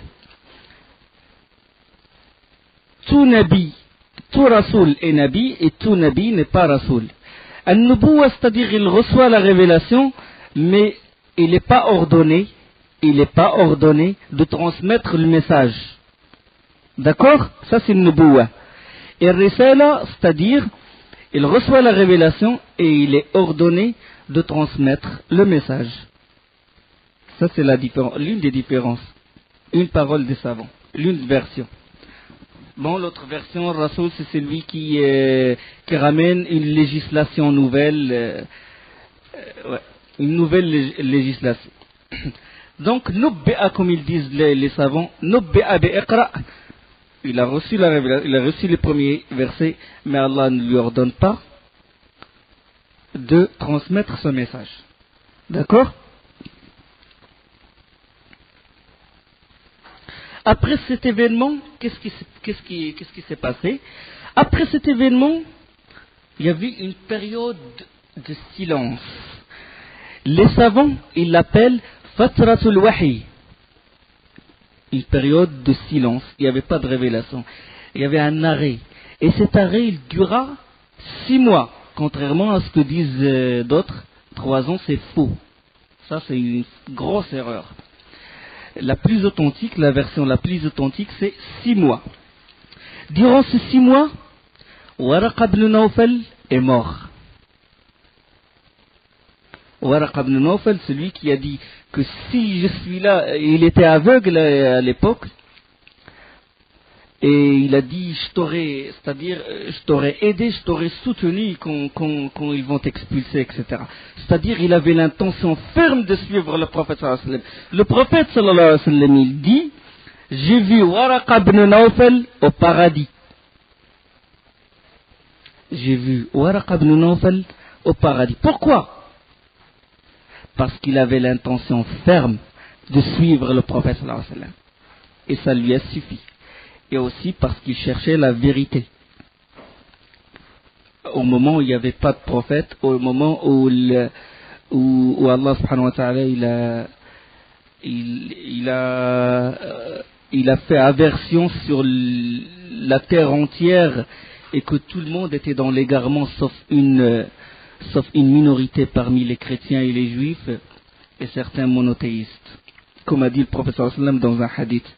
Tout Nabi, tout Rasoul est Nabi et tout Nabi n'est pas Rasoul. Al-Nubuwa, c'est-à-dire il reçoit la révélation, mais il n'est pas ordonné de transmettre le message. D'accord? Ça c'est Nubuwa. Et Risala, c'est-à-dire il reçoit la révélation et il est ordonné de transmettre le message. Ça c'est l'une des différences. Une parole des savants, l'une version. Bon, l'autre version, Rasoul, c'est celui qui ramène une législation nouvelle, une nouvelle législation. Donc, Nubbi'a, comme ils disent les savants, Nubbi'a bi'iqra. Il a reçu la révélation, il a reçu les premiers versets, mais Allah ne lui ordonne pas de transmettre ce message. D'accord? Après cet événement, qu'est-ce qui s'est passé? Après cet événement, il y a eu une période de silence. Les savants, ils l'appellent Fatratul Wahi. Une période de silence. Il n'y avait pas de révélation. Il y avait un arrêt. Et cet arrêt, il dura 6 mois. Contrairement à ce que disent d'autres, 3 ans, c'est faux. Ça, c'est une grosse erreur. La plus authentique, la version la plus authentique, c'est 6 mois. Durant ces 6 mois, Waraqa ibn Nawfal est mort. Waraqa ibn Nawfal, celui qui a dit que si je suis là, il était aveugle à l'époque, et il a dit, je t'aurais aidé, je t'aurais soutenu quand ils vont t'expulser, etc. C'est-à-dire, il avait l'intention ferme de suivre le prophète sallallahu alayhi wa sallam. Le prophète sallallahu alayhi wa sallam, il dit, j'ai vu Waraqa ibn Nawfal au paradis. J'ai vu Waraqa ibn Nawfal au paradis. Pourquoi? Parce qu'il avait l'intention ferme de suivre le prophète sallallahu alayhi wa sallam. Et ça lui a suffi. Et aussi parce qu'il cherchait la vérité. Au moment où il n'y avait pas de prophète, au moment où Allah subhanahu wa ta'ala il a fait aversion sur la terre entière et que tout le monde était dans l'égarement sauf une minorité parmi les chrétiens et les juifs et certains monothéistes, comme a dit le prophète sallallahu alayhi wa sallam dans un hadith.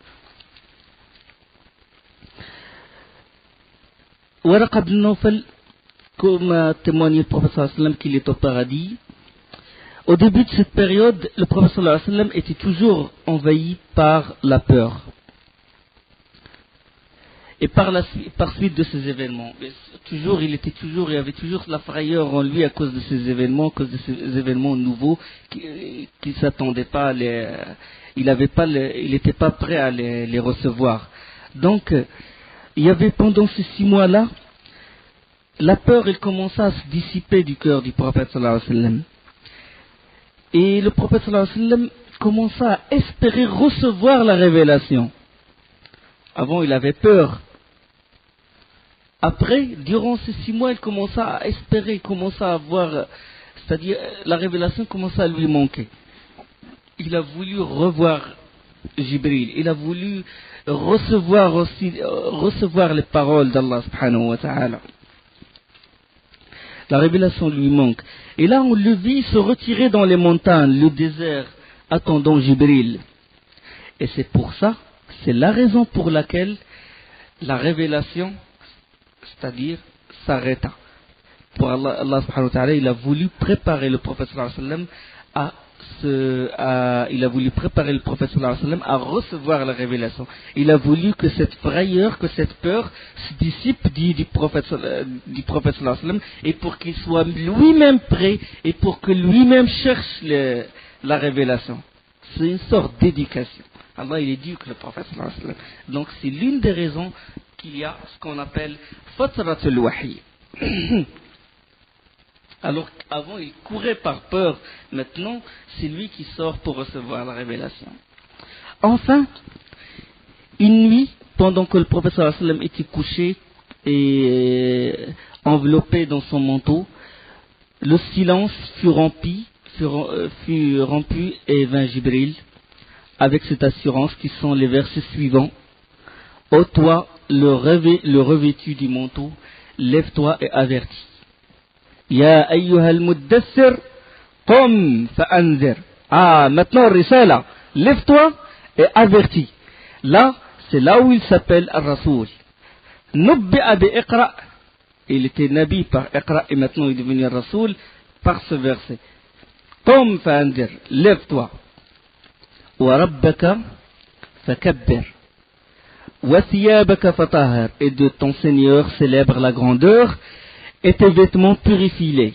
Waraqa ibn Nawfal, comme a témoigné le prophète sallallahu alayhi wa sallam qu'il est au paradis, au début de cette période, le prophète sallallahu alayhi wa sallam était toujours envahi par la peur. Et par suite de ces événements, il y avait toujours la frayeur en lui à cause de ces événements, à cause de ces événements nouveaux qu'il ne s'attendait pas il n'était pas prêt à les recevoir. Donc, il y avait pendant ces 6 mois-là, la peur, elle commença à se dissiper du cœur du prophète sallallahu alayhi wa sallam. Et le prophète sallallahu alayhi wa sallam commença à espérer recevoir la révélation. Avant, il avait peur. Après, durant ces 6 mois, il commença à espérer, il commença à voir, c'est-à-dire la révélation commença à lui manquer. Il a voulu revoir Jibril, il a voulu recevoir les paroles d'Allah subhanahu wa ta'ala. La révélation lui manque. Et là, on le vit se retirer dans les montagnes, le désert, attendant Jibril. Et c'est pour ça, c'est la raison pour laquelle la révélation, c'est-à-dire, s'arrêta. Pour Allah subhanahu wa ta'ala, il a voulu préparer le prophète sallallahu alayhi wa sallam à recevoir la révélation. Il a voulu que cette frayeur, que cette peur se dissipe du prophète sallallahu alayhi wa sallam, et pour qu'il soit lui-même prêt et pour que lui-même cherche la révélation. C'est une sorte d'éducation. Allah, il éduque le prophète sallallahu alayhi wa sallam. Donc, c'est l'une des raisons qu'il y a ce qu'on appelle fatratul wahi. Alors qu'avant, il courait par peur. Maintenant, c'est lui qui sort pour recevoir la révélation. Enfin, une nuit, pendant que le prophète sallallahu alayhi wa sallam était couché et enveloppé dans son manteau, le silence fut rompu et vint Jibril avec cette assurance qui sont les versets suivants. Ô toi, le revêtu du manteau, lève-toi et avertis. Ya ayyuhal muddassir, qum fa'anzir. Ah, maintenant, Risala, lève-toi et avertis. Là, c'est là où il s'appelle Ar-Rasoul. Nubbi'a bi Iqra. Il était Nabi par Iqra et maintenant il est devenu Rasoul par ce verset. Qum fa'anzir, lève-toi. Wa rabbaka fakabbir. Wa thiyabaka fatahhir. Et de ton Seigneur célèbre la grandeur et tes vêtements purifie-les.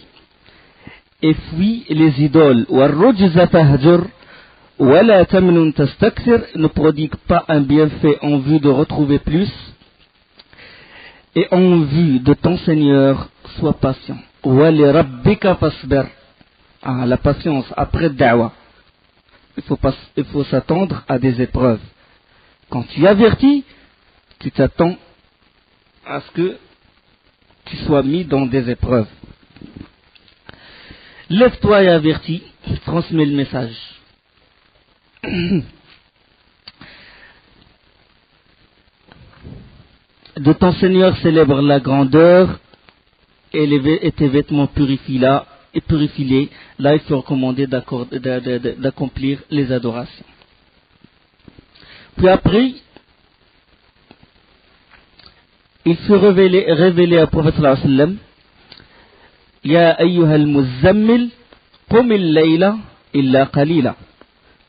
Et fuis les idoles. Wa rujza fahjur. Wa la tamnun tastakthir. Ne prodigue pas un bienfait en vue de retrouver plus. Et en vue de ton Seigneur, sois patient. Wa li rabbika fasbir. Ah, la patience après da'wa. Il faut s'attendre à des épreuves. Quand tu avertis, tu t'attends à ce que tu sois mis dans des épreuves. Lève-toi et avertis, transmets le message. De ton Seigneur célèbre la grandeur et tes vêtements purifie-les. Là, il faut recommander d'accomplir les adorations. Puis après, il fut révélé au prophète sallallahu alayhi wa sallam, Ya ayyuhal muzammil, qumil layla illa qalila.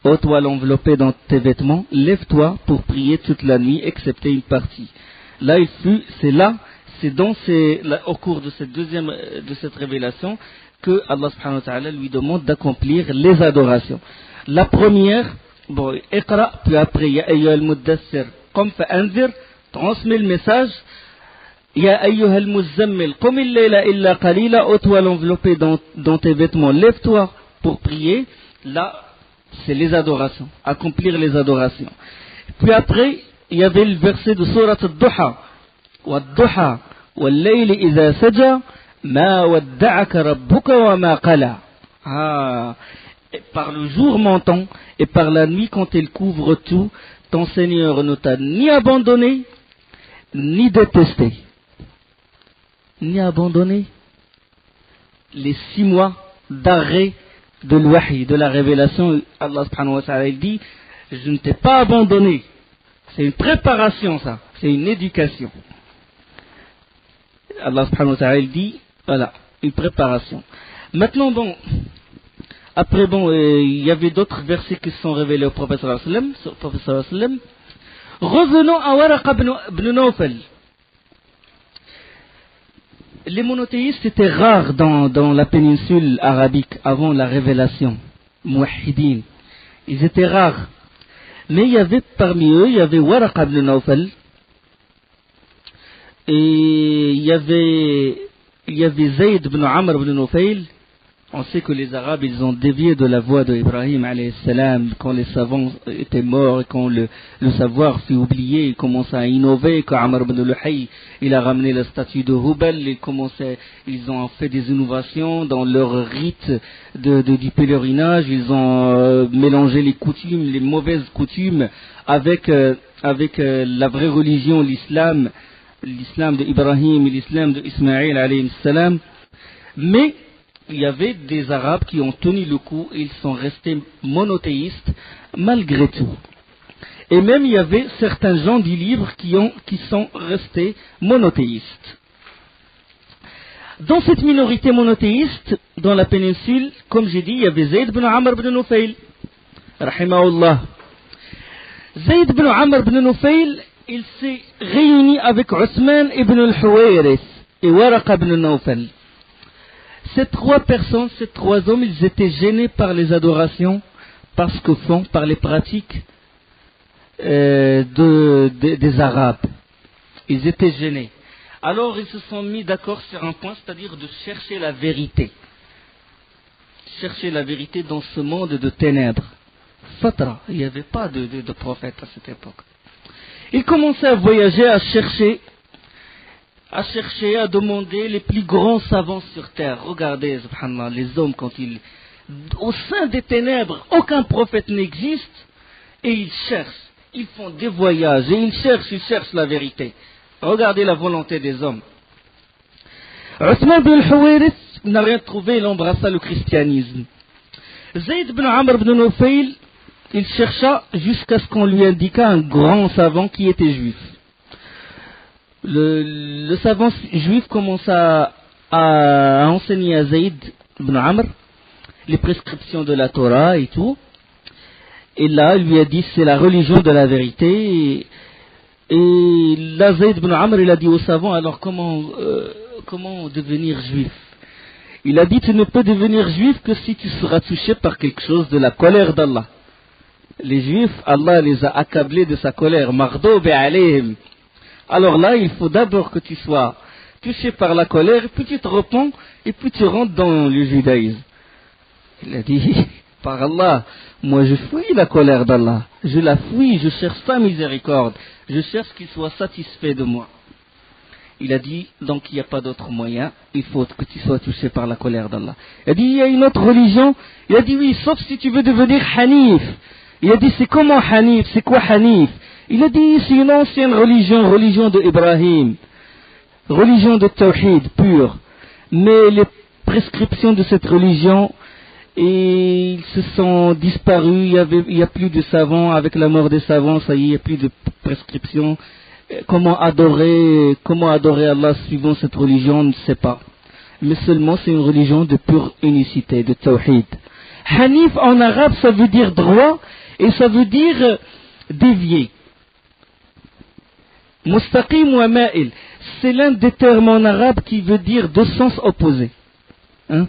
Ô toi l'enveloppé dans tes vêtements, lève-toi pour prier toute la nuit, excepté une partie. Là, au cours de cette révélation, que Allah subhanahu wa ta'ala lui demande d'accomplir les adorations. La première, Iqra, puis après, Ya ayyuhal muddassir, qum fa'anzir, transmet le message. Ya ayyuhal muzammil, qumil layla illa qalila, ô toi l'enveloppé dans tes vêtements, lève-toi pour prier. Là, c'est les adorations, accomplir les adorations. Puis après, il y avait le verset de Surat al-Duha. Wad-Duha, wal-layli idha saja, ma wadda'aka rabbuka wa ma qala. Ah, par le jour montant et par la nuit quand elle couvre tout, ton Seigneur ne t'a ni abandonné, ni détesté. Ni abandonné. Les 6 mois d'arrêt de l'wahi, de la révélation, Allah subhanahu wa ta'ala dit, je ne t'ai pas abandonné. C'est une préparation, ça. C'est une éducation. Allah subhanahu wa ta'ala dit, voilà, une préparation. Maintenant, après, il y avait d'autres versets qui se sont révélés au prophète sallallahu alayhi wa sallam. Revenons à Waraqa ibn Nawfal. Les monothéistes étaient rares dans la péninsule arabique avant la révélation. Muwahhidin. Ils étaient rares. Mais parmi eux, il y avait Waraqa ibn Nawfal. Et il y avait Zayd ibn Amr ibn Nufayl. On sait que les Arabes, ils ont dévié de la voie d'Ibrahim alayhi salam quand les savants étaient morts et quand le savoir fut oublié. Ils commençaient à innover. Quand Amr ibn Luhay, il a ramené la statue de Hubal, ils ont fait des innovations dans leur rite du pèlerinage. Ils ont mélangé les coutumes, les mauvaises coutumes avec la vraie religion, l'islam d'Ibrahim et l'islam d'Ismaïl alayhi salam. Mais il y avait des Arabes qui ont tenu le coup et ils sont restés monothéistes malgré tout. Et même il y avait certains gens du livre qui sont restés monothéistes. Dans cette minorité monothéiste, dans la péninsule, comme j'ai dit, il y avait Zayd ibn Amr ibn Nufayl, rahimahullah. Zayd ibn Amr ibn Nufayl, il s'est réuni avec Othman ibn al-Huwayrith et Waraqa ibn Nawfal. Ces 3 personnes, ces 3 hommes, ils étaient gênés par les adorations, par ce que font, par les pratiques des Arabes. Ils étaient gênés. Alors ils se sont mis d'accord sur un point, c'est-à-dire de chercher la vérité. Chercher la vérité dans ce monde de ténèbres. Fatra, il n'y avait pas de prophète à cette époque. Ils commençaient à voyager, à chercher, à demander les plus grands savants sur terre. Regardez, subhanallah, les hommes quand ils... Au sein des ténèbres, aucun prophète n'existe, et ils cherchent, ils font des voyages, et ils cherchent la vérité. Regardez la volonté des hommes. Uthman bin al-Huwayrith n'a rien trouvé, il embrassa le christianisme. Zayd bin Amr bin Nufayl, il chercha jusqu'à ce qu'on lui indiqua un grand savant qui était juif. Le savant juif commença à enseigner à Zayd bin Amr les prescriptions de la Torah et tout. Et là, il lui a dit, c'est la religion de la vérité. Et là, Zayd bin Amr, il a dit au savant, alors comment devenir juif? Il a dit, tu ne peux devenir juif que si tu seras touché par quelque chose de la colère d'Allah. Les juifs, Allah les a accablés de sa colère. Maghdobi alayhim. Alors là, il faut d'abord que tu sois touché par la colère, puis tu te repens, et puis tu rentres dans le judaïsme. Il a dit, par Allah, moi je fuis la colère d'Allah. Je la fuis, je cherche sa miséricorde. Je cherche qu'il soit satisfait de moi. Il a dit, donc il n'y a pas d'autre moyen, il faut que tu sois touché par la colère d'Allah. Il a dit, il y a une autre religion. Il a dit, oui, sauf si tu veux devenir Hanif. Il a dit, c'est comment Hanif? C'est quoi Hanif? Il a dit, c'est une ancienne religion de Ibrahim. Religion de Tawhid pure. Mais les prescriptions de cette religion, et ils se sont disparus, il n'y a plus de savants, avec la mort des savants, ça y est, il n'y a plus de prescriptions. Comment adorer Allah suivant cette religion, on ne sait pas. Mais seulement c'est une religion de pure unicité, de Tawhid. Hanif en arabe, ça veut dire droit, et ça veut dire dévié. Mustaqim wa ma'il, c'est l'un des termes en arabe qui veut dire deux sens opposés. Hein?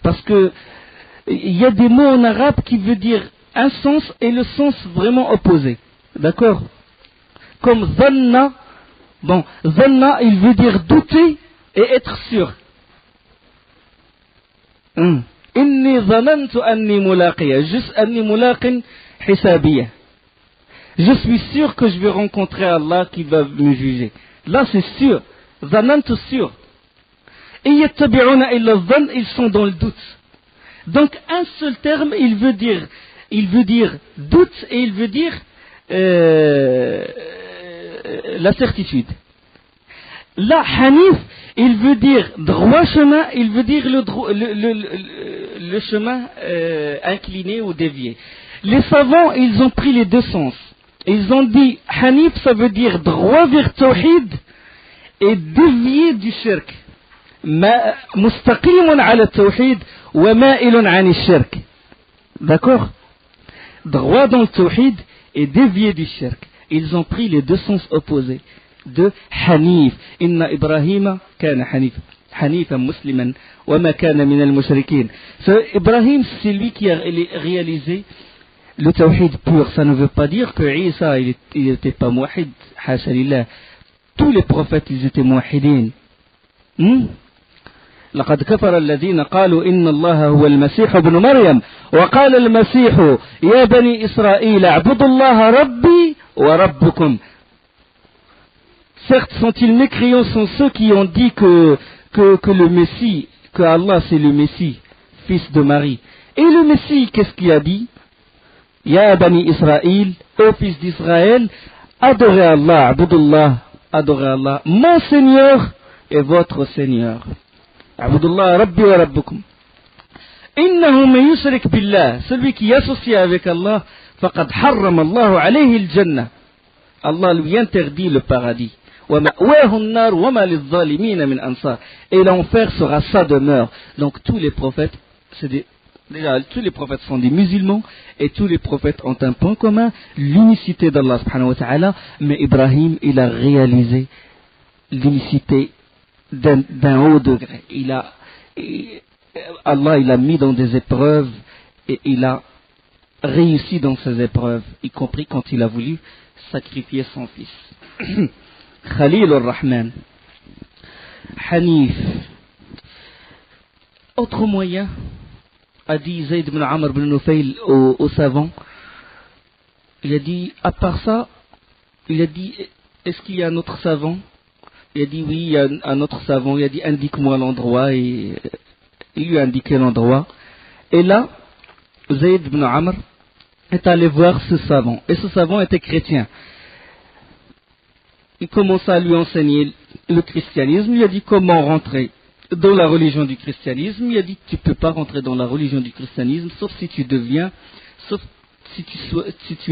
Parce que il y a des mots en arabe qui veulent dire un sens et le sens vraiment opposé. D'accord? Comme zanna. Bon, zanna, il veut dire douter et être sûr. Inni zanantu anni mulaqiya. Juste anni mulaqin hisabiya. Je suis sûr que je vais rencontrer Allah qui va me juger. Là, c'est sûr. Zanantu sûr. Et yattabi'una illa zan, ils sont dans le doute. Donc un seul terme, il veut dire doute et il veut dire la certitude. Là, Hanif, il veut dire droit chemin, il veut dire le chemin incliné ou dévié. Les savants, ils ont pris les deux sens. Ils ont dit Hanif, ça veut dire droit vers Tawhid et dévié du shirk. مستقيم على التوحيد ومائل عن الشرك. D'accord? Droit dans le tawhid et dévié du shirk. Ils ont pris les deux sens opposés de Hanif. Inna Ibrahima kana Hanifan musliman wa ma kana min al-mushrikin. Ibrahim, c'est lui qui a réalisé le tawhid pur. Ça ne veut pas dire que Isa, il n'était pas mouahid. Hasha lillah. Tous les prophètes, ils étaient mouahidin. لقد كفر الذين قالوا إن الله هو المسيح ابن مريم وقال المسيح يا بني إسرائيل اعبدوا الله ربي وربكم. Certes, sont-ils mécréants, sont ceux qui ont dit que le Messie, que Allah c'est le Messie, fils de Marie. Et le Messie, qu'est-ce qu'il a dit? Ya bani Israël, ô fils d'Israël, adorez Allah, abudullah, adorez Allah, mon Seigneur et votre Seigneur. Abudullah Rabbi wa Rabbukum. Innahu man yushrik billah, celui qui associe avec Allah, faqad harrama Allah alayhi al-jannah. Allah lui interdit le paradis. Wa ma'wahu an-nar wa ma liz-zalimin min ansar. Et l'enfer sera sa demeure. Donc tous les prophètes, déjà tous les prophètes sont des musulmans et tous les prophètes ont un point commun, l'unicité d'Allah subhanahu wa ta'ala, mais Ibrahim, il a réalisé l'unicité d'un haut degré. Allah, il a mis dans des épreuves et il a réussi dans ses épreuves, y compris quand il a voulu sacrifier son fils. Khalil al-Rahman, Hanif. Autre moyen, a dit Zayd ibn Amr ibn Nufayl au savant, il a dit, à part ça, il a dit, est-ce qu'il y a un autre savant? Il a dit, oui, il y a un autre savant. Il a dit, indique-moi l'endroit, et il lui a indiqué l'endroit. Et là, Zayd ibn Amr est allé voir ce savant, et ce savant était chrétien. Il commença à lui enseigner le christianisme. Il a dit comment rentrer dans la religion du christianisme. Il a dit tu ne peux pas rentrer dans la religion du christianisme sauf si tu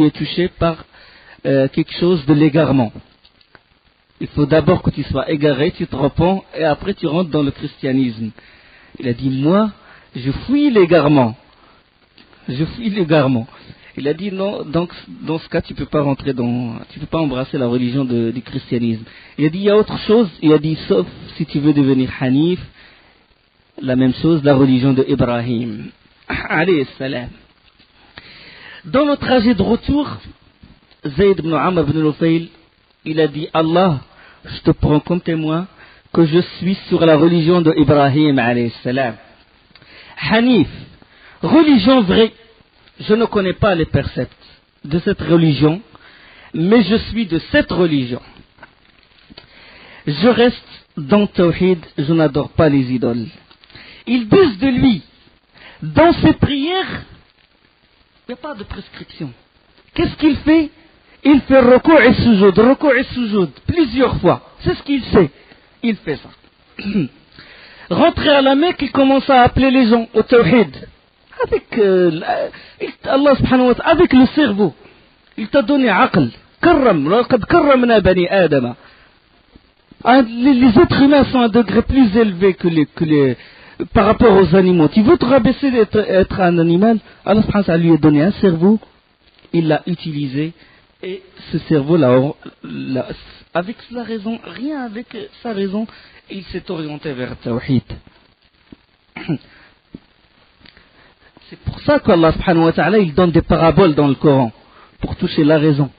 es touché par quelque chose de l'égarement. Il faut d'abord que tu sois égaré, tu te repens et après tu rentres dans le christianisme. Il a dit moi je fuis l'égarement. Il a dit non, donc dans ce cas tu peux pas embrasser la religion du christianisme. Il a dit il y a autre chose, il a dit sauf si tu veux devenir Hanif, la même chose, la religion de Ibrahim. Alayhi salam. Dans le trajet de retour, Zayd ibn Amr ibn Nufayl, il a dit Allah, je te prends comme témoin que je suis sur la religion de Ibrahim alayhi salam. Hanif, religion vraie. Je ne connais pas les préceptes de cette religion, mais je suis de cette religion. Je reste dans Tawhid, je n'adore pas les idoles. Ils disent de lui, dans ses prières, il n'y a pas de prescription. Qu'est-ce qu'il fait? Il fait ruku' et sujoud, plusieurs fois. C'est ce qu'il sait. Il fait ça. Rentré à la Mecque, il commence à appeler les gens au Tawhid. Avec Allah subhanahu wa ta'ala, avec le cerveau. Il t'a donné aql. Laqad karramna bani Adama. Les êtres humains sont à un degré plus élevé par rapport aux animaux. Tu veux te rabaisser d'être un animal? Allah subhanahu wa ta'ala lui a donné un cerveau. Il l'a utilisé. Et ce cerveau-là, avec la raison, rien avec sa raison, il s'est orienté vers Tawhid. C'est pour ça qu'Allah subhanahu wa ta'ala il donne des paraboles dans le Coran pour toucher la raison.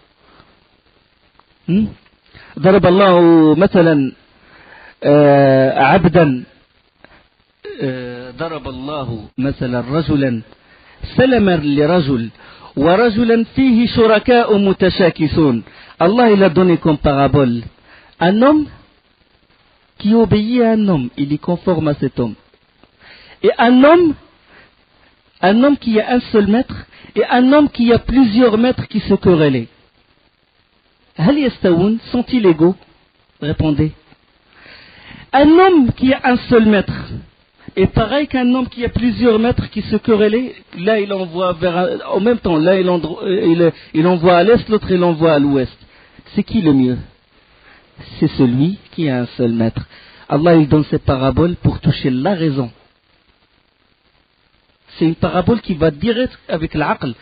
ضرب الله مثلا عبدا ضرب الله مثلا رجلا سلما لرجل ورجلا فيه شركاء متشاكسون. Allah il a donné comme parabole un homme qui obéit à un homme, il est conforme à cet homme, et un homme qui a un seul maître et un homme qui a plusieurs maîtres qui se querellaient. Hal yastawoun, sont-ils égaux? Répondez. Un homme qui a un seul maître est pareil qu'un homme qui a plusieurs maîtres qui se querellaient. Là il envoie en même temps, là il envoie à l'est, l'autre il envoie à l'ouest. C'est qui le mieux? C'est celui qui a un seul maître. Allah il donne ces paraboles pour toucher la raison. C'est une parabole qui va direct avec l'aql.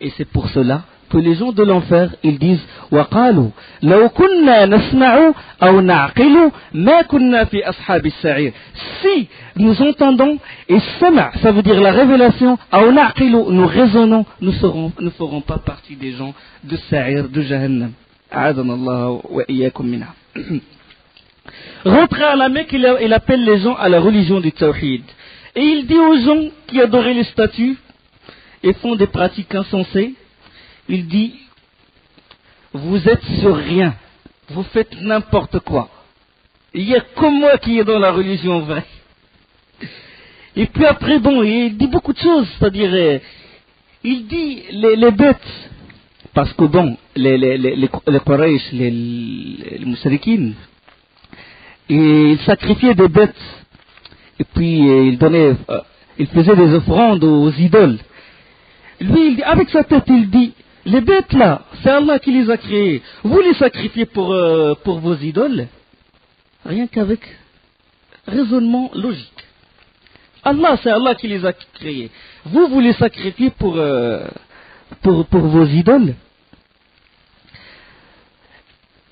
Et c'est pour cela que les gens de l'enfer, ils disent وَقَالُوا لَوْ كُنَّا نَسْمَعُ أَوْ نَعْقِلُ مَا كُنَّا فِي أَصْحَابِ السَّعِيرِ. Si nous entendons, et sama, ça veut dire la révélation, أَوْ نَعْقِلُ, nous raisonnons, nous ne ferons pas partie des gens de Sa'ir, de Jahannam. أعاذنا الله وإياكم منها. Rentré à la Mecque, il appelle les gens à la religion du Tawhid. Et il dit aux gens qui adoraient les statues et font des pratiques insensées, il dit, vous êtes sur rien, vous faites n'importe quoi. Il y a comme moi qui est dans la religion vraie. Et puis après, bon, il dit beaucoup de choses, c'est-à-dire, il dit les bêtes, parce que bon, les Quraysh, les Mushrikines, ils sacrifiaient des bêtes. Et puis il faisait des offrandes aux idoles. Lui, il dit, avec sa tête, il dit, les bêtes là, c'est Allah qui les a créées. Vous les sacrifiez pour vos idoles, rien qu'avec raisonnement logique. C'est Allah qui les a créées. Vous les sacrifiez pour vos idoles.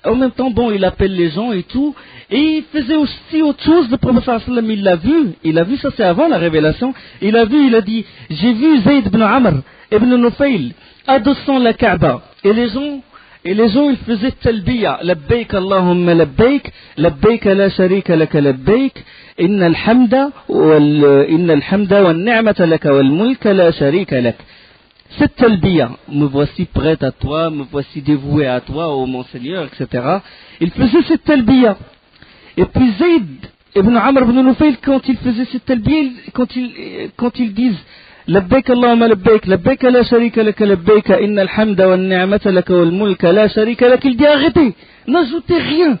En même temps, bon, il appelle les gens et tout. Et il faisait aussi autre chose. Le prophète sallallahu alayhi wa sallam, il l'a vu. Il a vu, ça c'est avant la révélation. Il a vu, il a dit, j'ai vu Zayd ibn Amr ibn Nufayl adossant la Kaaba. Et les gens, ils faisaient talbiya. Labbaik Allahumma labbaik. Labbaik la sharika laka labbaik. Inna al-hamda wal ni'mata laka wal mulka la sharika lak. Cette talbiya, me voici prête à toi, me voici dévoué à toi, ô mon Seigneur, etc. Il faisait cette talbiya. Et puis Zayd ibn Amr ibn Nufayl, quand il faisait cette talbiya, quand ils disent Labbaik Allahumma labbaik, labbaik la sharika laka labbaik, inna al-hamda wal ni'mata laka wal mulka la sharika lak, il dit arrêtez, n'ajoutez rien.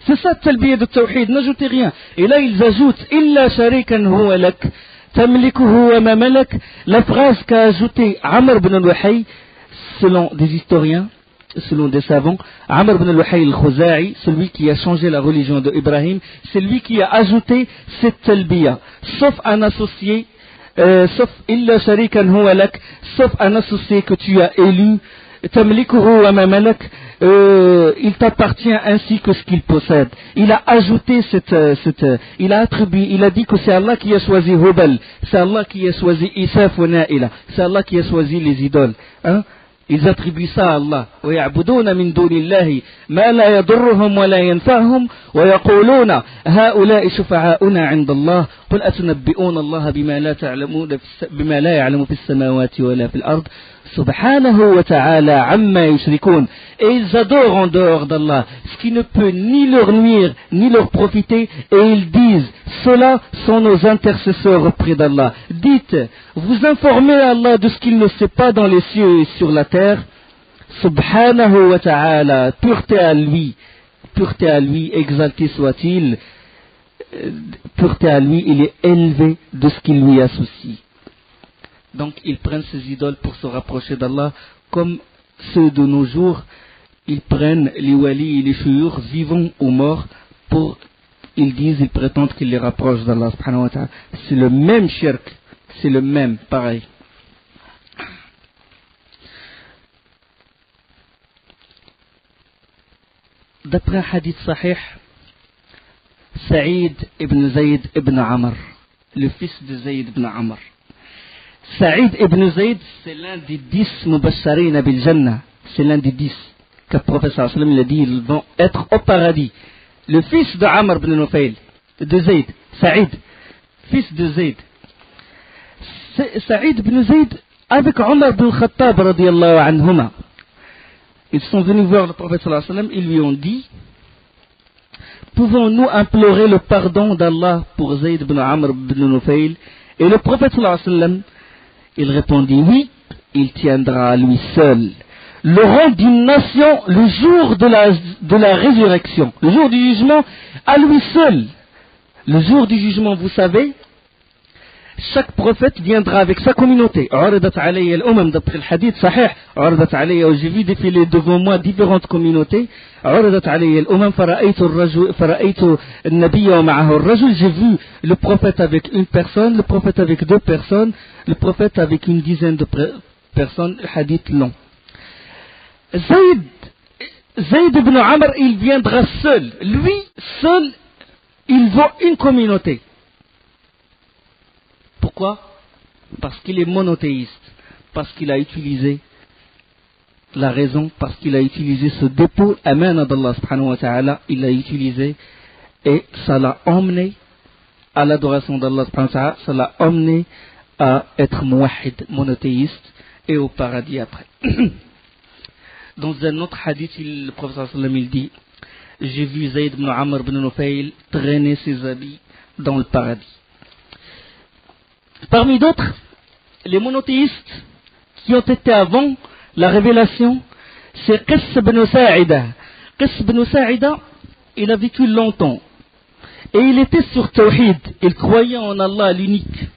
C'est ça talbiya de tawhid, n'ajoutez rien. Et là ils ajoutent illa sharikan huwa lak. La phrase qu'a ajoutée Amr ibn al-Wahay, selon des historiens, selon des savants, Amr ibn al-Wahay al-Khuza'i, celui qui a changé la religion d'Ibrahim, c'est lui qui a ajouté cette talbiya, sauf un associé, sauf illa sharikan huwa lak, sauf un associé que tu as élu, tamlikuhu wa ma malak, il t'appartient ainsi que ce qu'il possède. Il a ajouté il a attribué, il a dit que c'est Allah qui a choisi Hubal, c'est Allah qui a choisi Isaf wa Na'ila, c'est Allah qui a choisi les idoles. Hein? Ils attribuent ça à Allah. وَيَعْبُدُونَ مِن دُونِ اللَّهِ مَا لَا يَضُرُّهُمْ وَلَا يَنْفَعُهُمْ وَيَقُولُونَ هَؤُلَاءِ شُفَعَاؤُنَا عِندَ اللَّهِ قُلْ أَتُنَبِّئُونَ اللَّهَ بِمَا لَا يَعْلَمُ فِي السَّمَاوَاتِ وَلَا فِي الْأَرْضِ سُبْحَانَهُ وَتَعَالَى عَمَّا يُشْرِكُونَ. Et ils adorent en dehors d'Allah ce qui ne peut ni leur nuire ni leur profiter, et ils disent ceux-là sont nos intercesseurs auprès d'Allah. Dites, vous informez Allah de ce qu'il ne sait pas dans les cieux et sur la terre. Subhanahu wa ta'ala, pureté à lui, exalté soit-il, pureté à lui, il est élevé de ce qu'il lui associe. Donc ils prennent ces idoles pour se rapprocher d'Allah, comme ceux de nos jours, ils prennent les walis et les shuyukh, vivants ou morts, ils prétendent qu'ils les rapprochent d'Allah subhanahu wa ta'ala. C'est le même shirk, c'est le même, pareil. D'après un hadith sahih, Saïd ibn Zayd ibn Amr, le fils de Zayd ibn Amr. Saïd ibn Zayd, c'est l'un des 10 mubasharina bil Jannah, c'est l'un des 10 que le prophète sallallahu alayhi wa sallam a dit, ils vont être au paradis. Le fils de Amr ibn Nufayl, de Zayd, Saïd, fils de Zayd. Saïd ibn Zayd, avec Omar ibn Khattab radiyallahu anhuma, ils sont venus voir le prophète sallallahu alayhi wa sallam, ils lui ont dit, pouvons-nous implorer le pardon d'Allah pour Zayd ibn Amr ibn Nufayl? Et le prophète sallallahu alayhi wa sallam, il répondit oui, il tiendra à lui seul le rang d'une nation le jour de la résurrection, le jour du jugement, à lui seul. Le jour du jugement, vous savez, chaque prophète viendra avec sa communauté. D'après le hadith sahih, j'ai vu défiler devant moi différentes communautés. J'ai vu le prophète avec une personne, le prophète avec 2 personnes, le prophète avec une dizaine de personnes, hadith long. Zayd ibn Amr, il viendra seul. Lui, seul, il vaut une communauté. Pourquoi? Parce qu'il est monothéiste, parce qu'il a utilisé la raison, parce qu'il a utilisé ce dépôt, amana d'Allah subhanahu wa ta'ala, il l'a utilisé et ça l'a emmené à l'adoration d'Allah subhanahu wa ta'ala, ça l'a emmené à être muwahhid, monothéiste, et au paradis après. Dans un autre hadith, le prophète sallallahu alayhi wa sallam, il dit, j'ai vu Zayd ibn Amr ibn Nufayl traîner ses habits dans le paradis. Parmi d'autres, les monothéistes qui ont été avant la révélation, c'est Qiss ibn Sa'ida. Qiss ibn Sa'ida, il a vécu longtemps. Et il était sur Tawhid. Il croyait en Allah l'unique.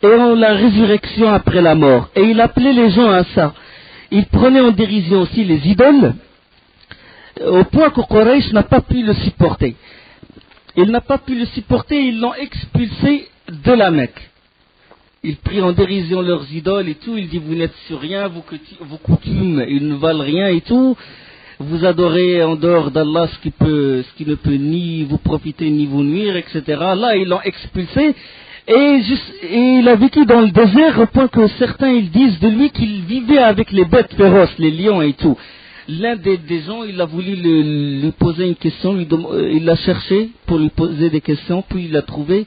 Et en la résurrection après la mort. Et il appelait les gens à ça. Il prenait en dérision aussi les idoles, au point que Quraysh n'a pas pu le supporter. Il n'a pas pu le supporter, ils l'ont expulsé de la Mecque. Il prit en dérision leurs idoles et tout, il dit vous n'êtes sur rien, vos coutumes, ils ne valent rien et tout. vous adorez en dehors d'Allah ce qui ne peut ni vous profiter ni vous nuire, etc. Là, ils l'ont expulsé. Et il a vécu dans le désert au point que certains ils disent de lui qu'il vivait avec les bêtes féroces, les lions et tout. L'un des gens, il a voulu lui poser une question, il l'a cherché pour lui poser des questions, puis il l'a trouvé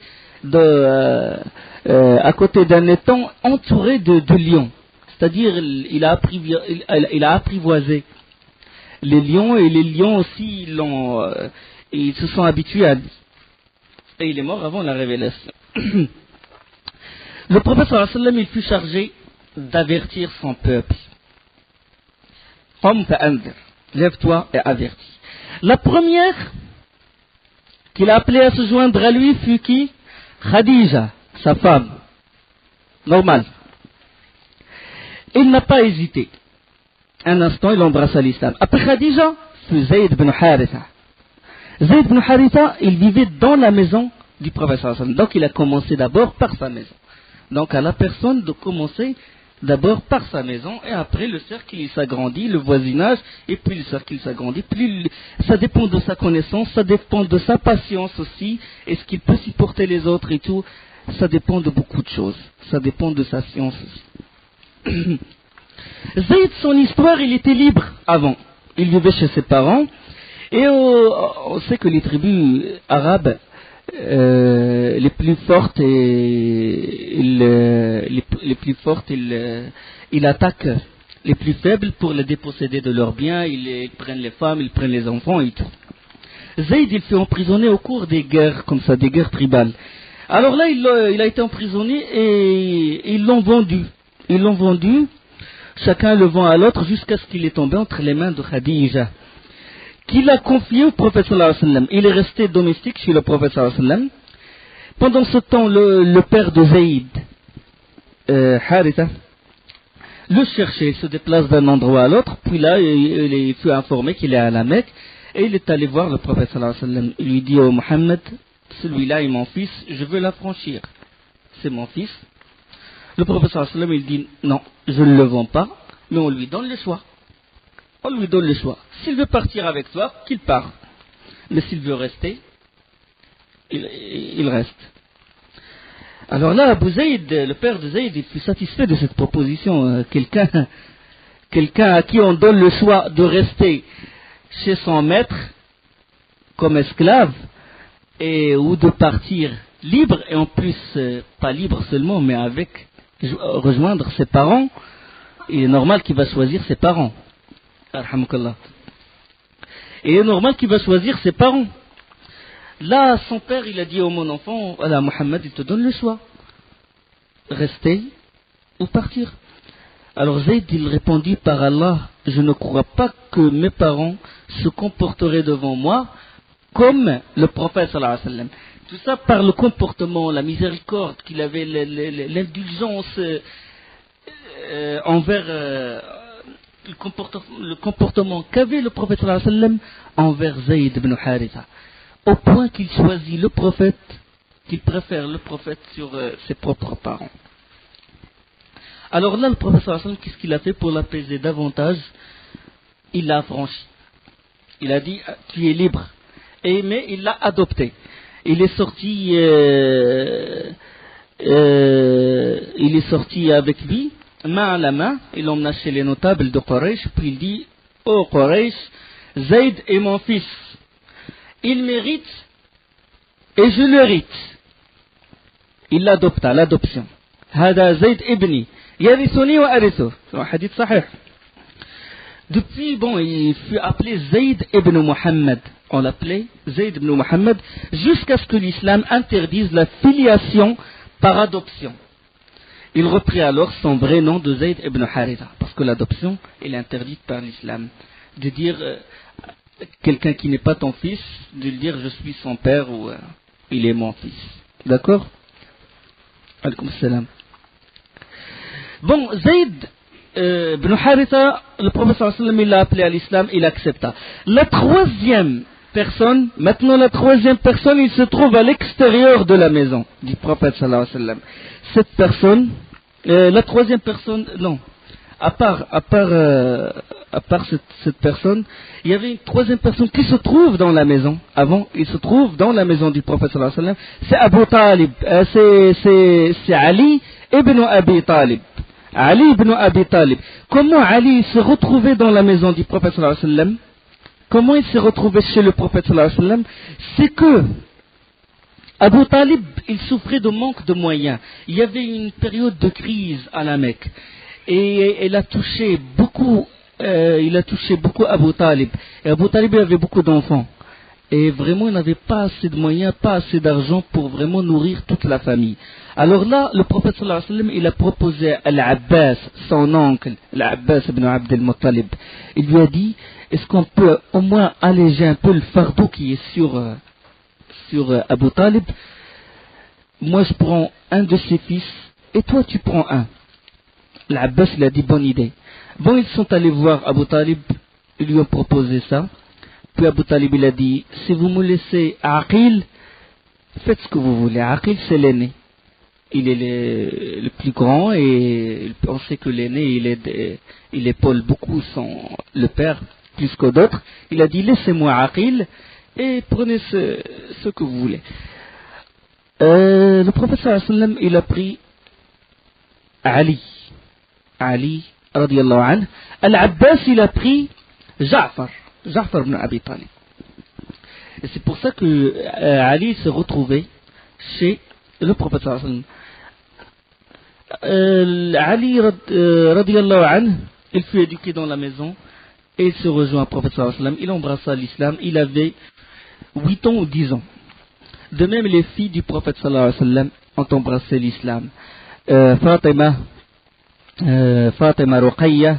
à côté d'un étang entouré de lions. C'est-à-dire, il a apprivoisé les lions, et les lions aussi, ils se sont habitués à lui. Et il est mort avant la révélation. Le prophète sallallahu alayhi wa sallam, il fut chargé d'avertir son peuple. Lève-toi et avertis. La première qu'il a appelé à se joindre à lui fut qui? Khadija, sa femme. Normal. Il n'a pas hésité. Un instant, il embrassa l'islam. Après Khadija, fut Zayd ibn Haritha. Zayd ibn Haritha, il vivait dans la maison du prophète sallallahu alayhi wa sallam. Donc il a commencé d'abord par sa maison. Donc à la personne de commencer d'abord par sa maison, et après le cercle il s'agrandit, le voisinage, et puis le cercle il s'agrandit. Ça dépend de sa connaissance, ça dépend de sa patience aussi, est-ce qu'il peut supporter les autres et tout. Ça dépend de beaucoup de choses, ça dépend de sa science aussi. Zayd, son histoire, il était libre avant. Il vivait chez ses parents, et on sait que les tribus arabes les plus fortes, ils attaquent les plus faibles pour les déposséder de leurs biens. Ils prennent les femmes, ils prennent les enfants et tout. Zayd, il fut emprisonné au cours des guerres, comme ça, des guerres tribales. Alors là, il a été emprisonné et ils l'ont vendu. Ils l'ont vendu, chacun le vend à l'autre, jusqu'à ce qu'il est tombé entre les mains de Khadija, qu'il a confié au prophète sallallahu alayhi wa sallam. Il est resté domestique chez le prophète sallallahu alayhi wa sallam. Pendant ce temps, le père de Zayd, Haritha, le cherchait. Il se déplace d'un endroit à l'autre, puis là, il fut informé qu'il est à la Mecque, et il est allé voir le prophète sallallahu alayhi wa sallam. Il lui dit: oh Mohammed, celui-là est mon fils, je veux l'affranchir. C'est mon fils. Le prophète sallallahu alayhi wa sallam, il dit: non, je ne le vends pas, mais on lui donne le choix. On lui donne le choix. S'il veut partir avec toi, qu'il part. Mais s'il veut rester, il reste. Alors là, Abu Zayd, le père de Zayd, il fut satisfait de cette proposition. Quelqu'un à qui on donne le choix de rester chez son maître comme esclave, ou de partir libre, et en plus, pas libre seulement, mais avec rejoindre ses parents. Il est normal qu'il va choisir ses parents. Et il est normal qu'il va choisir ses parents. Là, son père, il a dit: oh mon enfant, voilà, Mohammed, il te donne le choix. Rester ou partir. Alors Zayd, il répondit: par Allah, je ne crois pas que mes parents se comporteraient devant moi comme le prophète sallallahu alayhi wa sallam. Tout ça par le comportement, la miséricorde qu'il avait, l'indulgence envers le comportement qu'avait le prophète sallallahu alayhi wa sallam envers Zayd ibn Haritha, au point qu'il choisit le prophète, qu'il préfère le prophète sur ses propres parents. Alors là, le prophète sallallahu alayhi wa sallam, qu'est-ce qu'il a fait pour l'apaiser davantage? Il l'a affranchi. Il a dit: tu es libre. Mais il l'a adopté. Il est sorti avec lui, main à la main. Il l'emmena chez les notables de Quraysh, puis il dit: oh Quraysh, Zayd est mon fils. Il mérite et je le hérite. Il l'adopta, l'adoption. Hada Zayd ibni, yarithuni wa arithu. C'est un hadith sahih. Depuis, il fut appelé Zayd ibn Muhammad. On l'appelait Zayd ibn Muhammad jusqu'à ce que l'islam interdise la filiation par adoption. Il reprit alors son vrai nom de Zayd ibn Haritha, parce que l'adoption est interdite par l'islam. De dire quelqu'un qui n'est pas ton fils, de lui dire: je suis son père, ou il est mon fils. D'accord? Alaykoum salam. Zayd ibn Haritha, le prophète sallallahu alayhi wa sallam, il l'a appelé à l'islam, il accepta. La troisième personne, il se trouve à l'extérieur de la maison du prophète sallallahu alayhi wa sallam. Cette personne, la troisième personne, non. à part cette personne, il y avait une troisième personne qui se trouve dans la maison. Avant, il se trouve dans la maison du prophète sallallahu alayhi wa sallam. C'est Abu Talib, c'est Ali ibn Abi Talib. Ali ibn Abi Talib. Comment Ali se retrouvait dans la maison du prophète sallallahu alayhi wa sallam? Comment il s'est retrouvé chez le prophète sallallahu alayhi wa sallam? C'est que Abu Talib, il souffrait de manque de moyens. Il y avait une période de crise à la Mecque. Et il a touché beaucoup Abu Talib. Et Abu Talib avait beaucoup d'enfants. Et vraiment, il n'avait pas assez de moyens, pas assez d'argent pour vraiment nourrir toute la famille. Alors là, le prophète sallallahu alayhi wa sallam, il a proposé à Al-Abbas, son oncle, Al-Abbas ibn Abd al-Muttalib. Il lui a dit, est-ce qu'on peut au moins alléger un peu le fardeau qui est sur Abu Talib? Moi, je prends un de ses fils, et toi, tu prends un. L'Abbas, il a dit, bonne idée. Bon, ils sont allés voir Abu Talib, ils lui ont proposé ça. Puis Abu Talib, il a dit, si vous me laissez Aqil, faites ce que vous voulez. Aqil, c'est l'aîné. Il est le plus grand et on sait que l'aîné, il épaule beaucoup le père, plus que d'autres. Il a dit, laissez-moi Aqil et prenez ce que vous voulez. Le prophète sallallahu alayhi wa sallam, il a pris Ali, radiyallahu anhu. Al-Abbas, il a pris Ja'far ibn Abi Talib. Et c'est pour ça que Ali se retrouvait chez le prophète sallallahu alayhi wa sallam. Ali, radiyallahu anhu, il fut éduqué dans la maison et il se rejoint au prophète sallallahu alayhi wa sallam. Il embrassa l'islam, il avait 8 ans ou 10 ans. De même, les filles du prophète sallallahu alayhi wa sallam ont embrassé l'islam. Fatima, Ruqayya,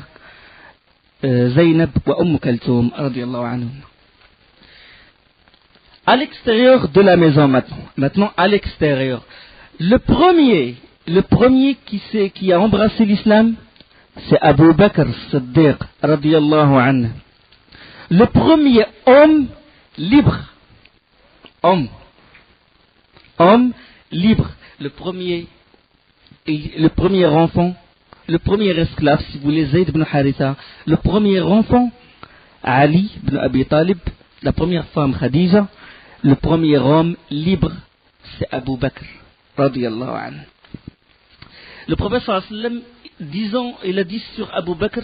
Zaynab wa Kalthum radiyallahu anhum. À l'extérieur de la maison maintenant à l'extérieur. Le premier qui a embrassé l'islam, c'est Abu Bakr Siddiq radiyallahu anhu. Le premier homme libre. Homme libre. Le premier enfant, le premier esclave, si vous voulez, Zayd ibn Haritha. Le premier enfant, Ali ibn Abi Talib. La première femme, Khadija. Le premier homme libre, c'est Abu Bakr radiyallahu anhu. Le prophète sallallahu alayhi wa sallam, il a dit sur Abu Bakr,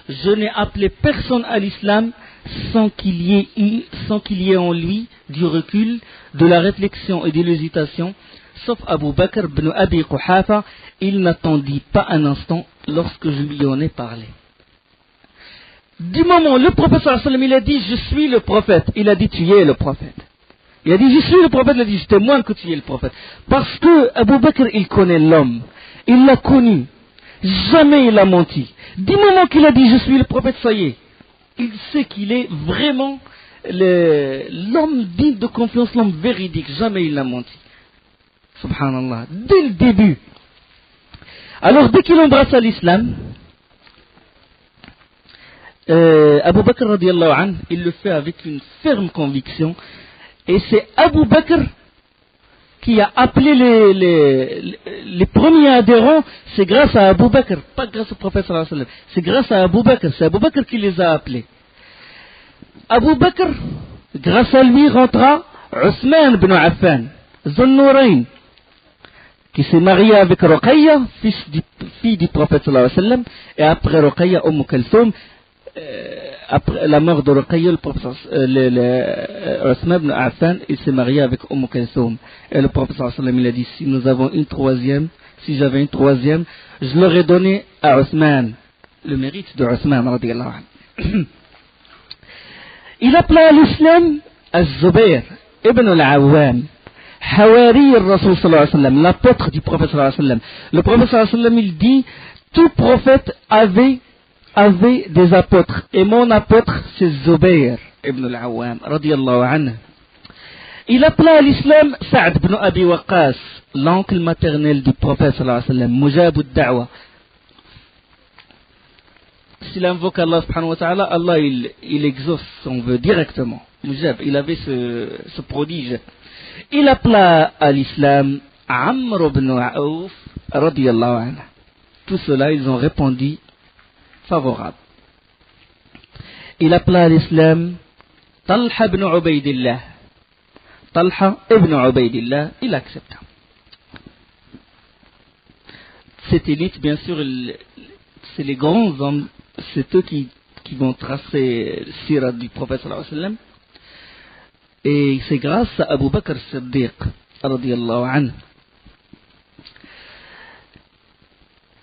je n'ai appelé personne à l'islam sans qu'il y ait en lui du recul, de la réflexion et de l'hésitation, sauf Abu Bakr ibn Abi Quhafa. Il n'attendit pas un instant lorsque je lui en ai parlé. Du moment où le prophète sallallahu alayhi wa sallam, il a dit je suis le prophète, il a dit tu es le prophète. Il a dit je suis le prophète, il a dit je témoigne que tu es le prophète. Parce que Abu Bakr, il connaît l'homme, il l'a connu, jamais il a menti. Du moment qu'il a dit je suis le prophète, ça y est, il sait qu'il est vraiment l'homme digne de confiance, l'homme véridique, jamais il n'a menti. Subhanallah, dès le début. Alors dès qu'il embrassa l'islam, Abu Bakr radiyallahu anhu, il le fait avec une ferme conviction. Et c'est Abu Bakr qui a appelé les premiers adhérents. C'est grâce à Abu Bakr, pas grâce au prophète sallallahu alayhi wa sallam. C'est grâce à Abu Bakr, c'est Abu Bakr qui les a appelés. Abu Bakr, grâce à lui rentra Othman ibn Affan, Zun-Nourayn, qui s'est marié avec Ruqayya, fille du prophète sallallahu alayhi wa sallam, et après Ruqayya, Kalthum. Après la mort de Ruqayya, le prophète Othman ibn Affan, il s'est marié avec Kalthum. Et le prophète sallallahu alayhi wa sallam, il a dit, si nous avons une troisième, si j'avais une troisième, je l'aurais donnée à Othman. Le mérite de Othman radiyallahu anhu. Il appela à l'islam Az-Zubayr ibn al-Awwam, Hawari al-Rasul sallallahu alayhi wa sallam, l'apôtre du prophète sallallahu alayhi wa sallam. Le prophète sallallahu alayhi wa sallam, il dit, tout prophète avait des apôtres, et mon apôtre c'est Zubayr ibn al-Awwam radiyallahu anhu. Il appela à l'islam Sa'd ibn Abi Waqqas, l'oncle maternel du prophète sallallahu alayhi wa sallam, Mujab ad-Da'wa. S'il invoque Allah subhanahu wa ta'ala, Allah il exauce son vœu directement. Mujab, il avait ce prodige. Il appela à l'islam Amr ibn Auf radiyallahu anhu. Tout cela, ils ont répondu favorable. Il appela à l'islam Talha ibn Ubaydillah. Talha ibn Ubaydillah, il accepta. Cette élite, bien sûr, c'est les grands hommes, c'est eux qui vont tracer le sirat du prophète sallallahu alayhi wa sallam. Et c'est grâce à Abu Bakr Siddiq, radiyallahu anhu.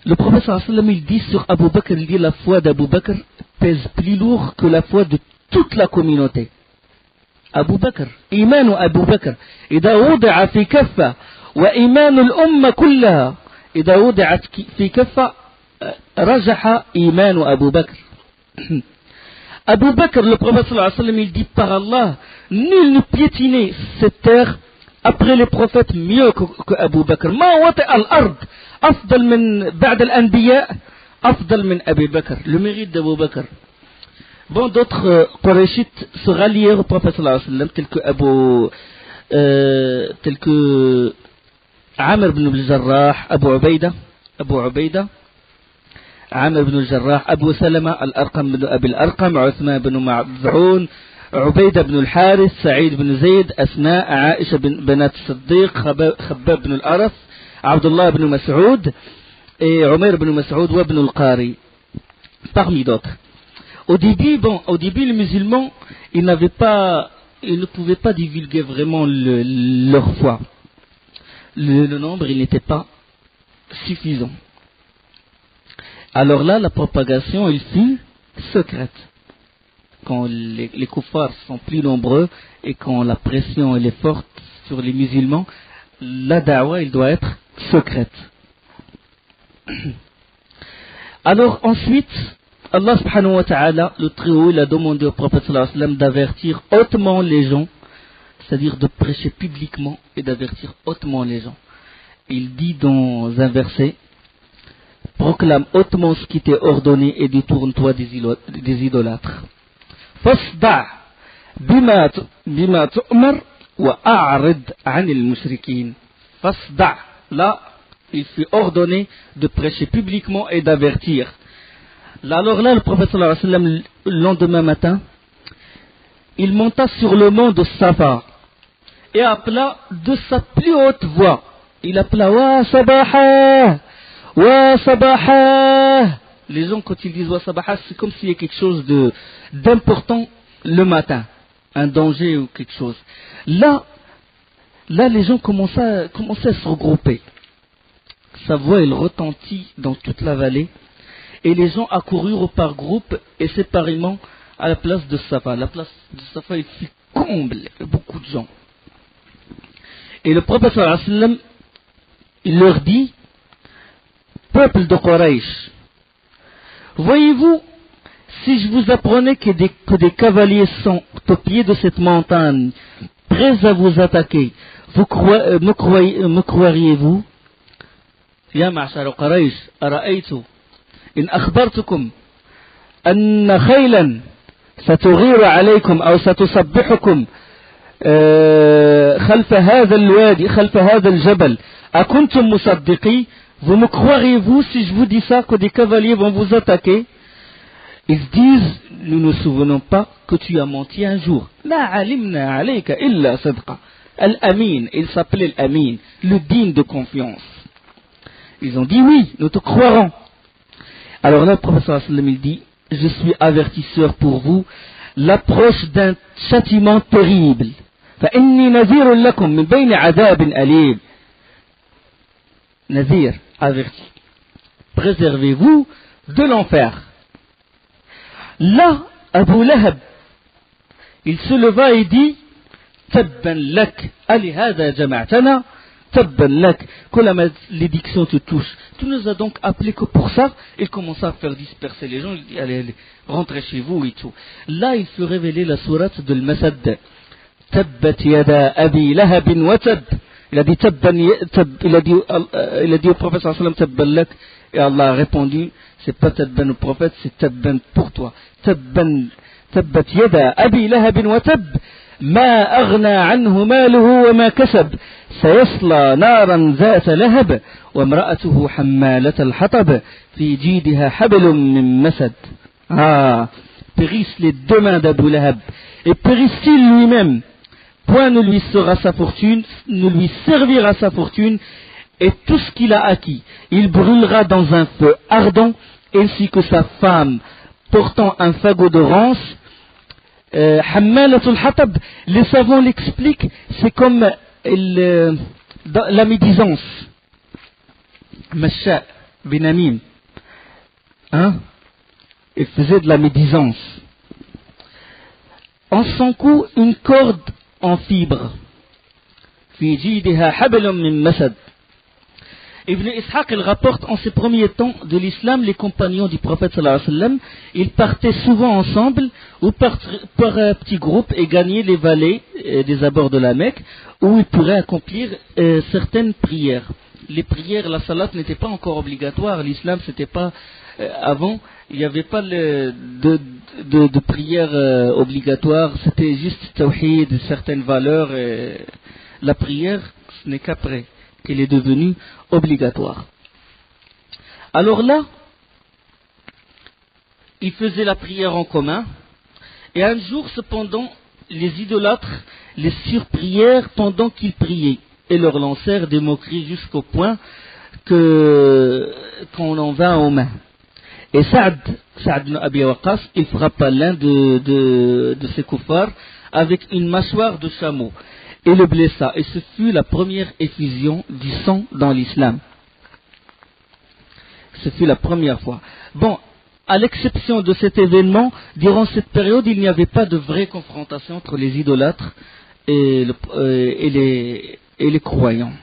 Le prophète sallallahu alayhi wa sallam, il dit sur Abu Bakr, il dit la foi d'Abu Bakr pèse plus lourd que la foi de toute la communauté. Abu Bakr, إيمان أبو بكر إذا وضع في كفة وإيمان الأمة كلها إذا وضعت في كفة رجح إيمان أبو بكر. Abu Bakr, le prophète sallallahu alayhi wa sallam, il dit par Allah, nul ne piétinait cette terre après les prophètes mieux que Abu Bakr. ما وطئ الأرض أفضل من بعد الأنبياء أفضل من أبي بكر. Le mérite d'Abu Bakr. Bon, d'autres Qurayshites se rallièrent au prophète sallallahu alayhi wa sallam, tels que Amr ibn al-Jarrah, Abu Ubaida, Amr ibn al-Jarrah, Abu Salama, Al-Arqam ibn Abi al-Arqam, Uthman ibn Ma'zoun, Ubaida ibn al-Harith, Sa'id ibn Zayd, Asma, Aisha binat Siddiq, Khabbab ibn al-Araf, Abdullah ibn Mas'ud, et Umair ibn Mas'ud, wa ibn al-Qari, parmi d'autres. Au début, les musulmans, ils ne pouvaient pas divulguer vraiment leur foi. Le nombre, il n'était pas suffisant. Alors là, la propagation, elle fut secrète. Quand les kuffars sont plus nombreux et quand la pression elle est forte sur les musulmans, la da'wa, elle doit être secrète. Alors ensuite, Allah subhanahu wa ta'ala, le Très-Haut, il a demandé au prophète sallallahu alayhi wa sallam d'avertir hautement les gens, c'est-à-dire de prêcher publiquement et d'avertir hautement les gens. Il dit dans un verset, proclame hautement ce qui t'est ordonné et détourne-toi des idolâtres. Fasda' bima tu'mar wa a'rid 'anil mushrikin. Fasda', là, il fut ordonné de prêcher publiquement et d'avertir. Alors là, le prophète sallallahu alayhi wa sallam, le lendemain matin, il monta sur le mont de Safa et appela de sa plus haute voix. Il appela Wa Sabaha, Wa Sabaha. Les gens, quand ils disent Wa Sabaha, c'est comme s'il y a quelque chose d'important le matin, un danger ou quelque chose. Là, les gens commençaient à se regrouper. Sa voix, elle retentit dans toute la vallée. Et les gens accoururent par groupe et séparément à la place de Safa. La place de Safa, il fut comble, beaucoup de gens. Et le prophète sallallahu alayhi wa sallam, il leur dit, peuple de Quraysh, voyez-vous, si je vous apprenais que des cavaliers sont au pied de cette montagne, prêts à vous attaquer, me croiriez-vous? Ya ma'shar Quraysh, ara'aytu إن أخبرتكم أن خيلا ستغير عليكم أو ستصبحكم خلف هذا الوادي خلف هذا الجبل أكنتم مصدقي? Vous me croiriez-vous si je vous dis ça, que des cavaliers vont vous attaquer? Ils disent, nous ne nous souvenons pas que tu as menti un jour. La alimna alayka illa sadqa. Al-Amin, il s'appelait Al-Amin, le digne de confiance. Ils ont dit oui, nous te croirons. Alors là, le professeur sallam, il dit, je suis avertisseur pour vous, l'approche d'un châtiment terrible. فإني نذير لكم من بين عذاب أليم. Nazir, averti. Préservez-vous de l'enfer. Là, Abu Lahab, il se leva et dit, Tabban lak, ali hada jama'tana. Que la malédiction te touche. Tu nous as donc appelé que pour ça. Il commença à faire disperser les gens. Il dit allez, rentrez chez vous et tout. Là, il fut révélé la sourate de Al-Masad. Tabbat yada abi lahabin wa tab. Il a dit il a dit au prophète sallallahu alayhi wa sallam tabban lak. Et Allah a répondu, c'est pas tabban au prophète, c'est tabban pour toi. Tabbat yada abi lahabin wa tab. ما أغنى عنه ماله وما كسب سيصلى نارا ذات لهب وامرأته حمالة الحطب في جيدها حبل من مسد. Ah, périssent les deux mains d'Abu Lahab, et périsse-t-il lui-même, point ne lui sera sa fortune, ne lui servira sa fortune, et tout ce qu'il a acquis, il brûlera dans un feu ardent, ainsi que sa femme portant un fagot de rance. Hammalatul Hatab, les savants l'expliquent, c'est comme la médisance. Masha bin Amim, hein? Il faisait de la médisance. En son cou, une corde en fibre. Fi jidiha hablum min masad. Ibn Ishaq, il rapporte en ses premiers temps de l'islam, les compagnons du prophète sallallahu alayhi wa sallam, ils partaient souvent ensemble ou par petits groupes et gagnaient les vallées des abords de la Mecque où ils pourraient accomplir certaines prières. Les prières, la salat n'était pas encore obligatoire, l'islam c'était pas avant, il n'y avait pas de prière obligatoire, c'était juste tawhid, certaines valeurs, la prière ce n'est qu'après qu'elle est devenue obligatoire. Alors là, ils faisaient la prière en commun, et un jour cependant, les idolâtres les surprièrent pendant qu'ils priaient, et leur lancèrent des moqueries jusqu'au point qu'on en vint aux mains. Et Saad ibn Abi Waqqas, il frappa l'un de ces kuffars avec une mâchoire de chameau, et le blessa, et ce fut la première effusion du sang dans l'islam. Ce fut la première fois. Bon, à l'exception de cet événement, durant cette période, il n'y avait pas de vraie confrontation entre les idolâtres et les croyants.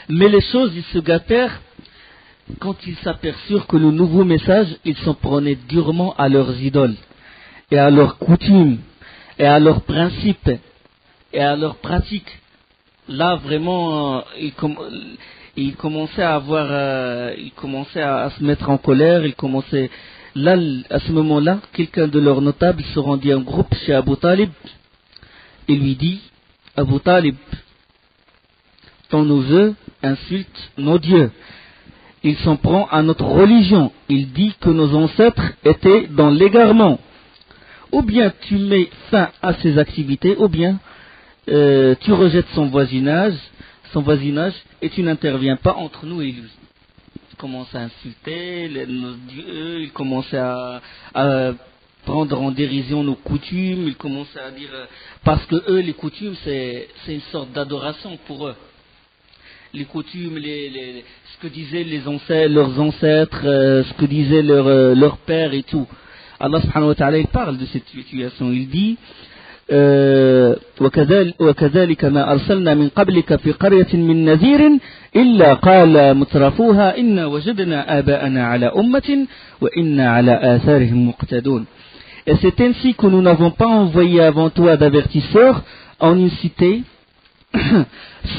Mais les choses, ils se gâtèrent quand ils s'aperçurent que le nouveau message, ils s'en prenaient durement à leurs idoles, et à leurs coutumes, et à leurs principes, et à leurs pratiques. Là, vraiment, ils commençaient à se mettre en colère, là, à ce moment-là, quelqu'un de leurs notables se rendit en groupe chez Abu Talib, et lui dit, Abu Talib, ton neveu insulte nos dieux. Il s'en prend à notre religion. Il dit que nos ancêtres étaient dans l'égarement. Ou bien tu mets fin à ses activités, ou bien tu rejettes son voisinage, et tu n'interviens pas entre nous et lui. Il commence à insulter nos dieux, il commence à prendre en dérision nos coutumes, il commence à dire, parce que eux, les coutumes, c'est une sorte d'adoration pour eux. Les coutumes, ce que disaient leurs ancêtres, ce que disaient leurs pères et tout. Allah subhanahu wa ta'ala, il parle de cette situation. Il dit وكذلك ما أرسلنا من قبلك في قرية من نذير إلا قال مترفوها إنا وجدنا آباءنا على أمة وإنا على آثارهم مقتدون. Et c'est ainsi que nous n'avons pas envoyé avant toi d'avertisseurs en une cité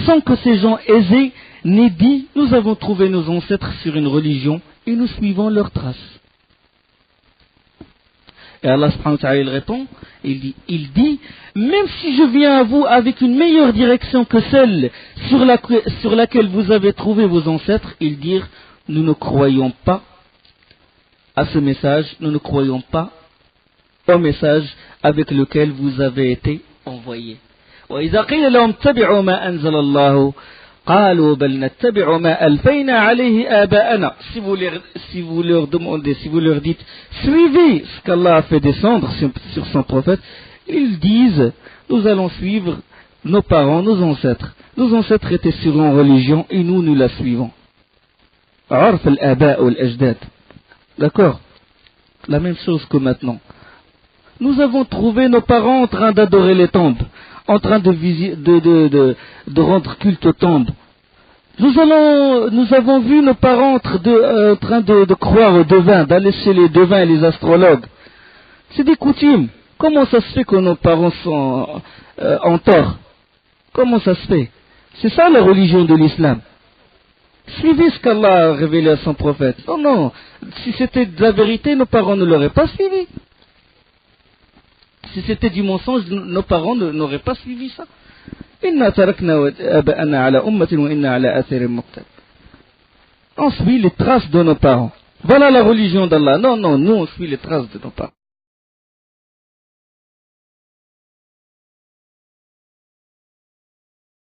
sans que ces gens aisés n'aient dit nous avons trouvé nos ancêtres sur une religion et nous suivons leurs traces. Et Allah subhanahu wa ta'ala il répond, il dit même si je viens à vous avec une meilleure direction que celle sur laquelle vous avez trouvé vos ancêtres, ils dirent nous ne croyons pas à ce message, nous ne croyons pas au message avec lequel vous avez été envoyés. وإذا قيل لهم اتبعوا ما أنزل الله قالوا بل نتبع ما ألفينا عليه آباءنا. Si vous leur demandez, si vous leur dites suivez ce qu'Allah a fait descendre sur son prophète, ils disent nous allons suivre nos parents, nos ancêtres. Nos ancêtres étaient sur une religion et nous la suivons. عرف الآباء والأجداد. D'accord? La même chose que maintenant. Nous avons trouvé nos parents en train d'adorer les tombes, en train de rendre culte aux tombes. Nous avons vu nos parents en train de croire aux devins, d'aller chez les devins et les astrologues. C'est des coutumes. Comment ça se fait que nos parents sont en tort? Comment ça se fait? C'est ça la religion de l'islam. Suivez ce qu'Allah a révélé à son prophète. Oh non, si c'était de la vérité, nos parents ne l'auraient pas suivi. Si c'était du mensonge, nos parents n'auraient pas suivi ça. On suit les traces de nos parents. Voilà la religion d'Allah. Non, nous on suit les traces de nos parents.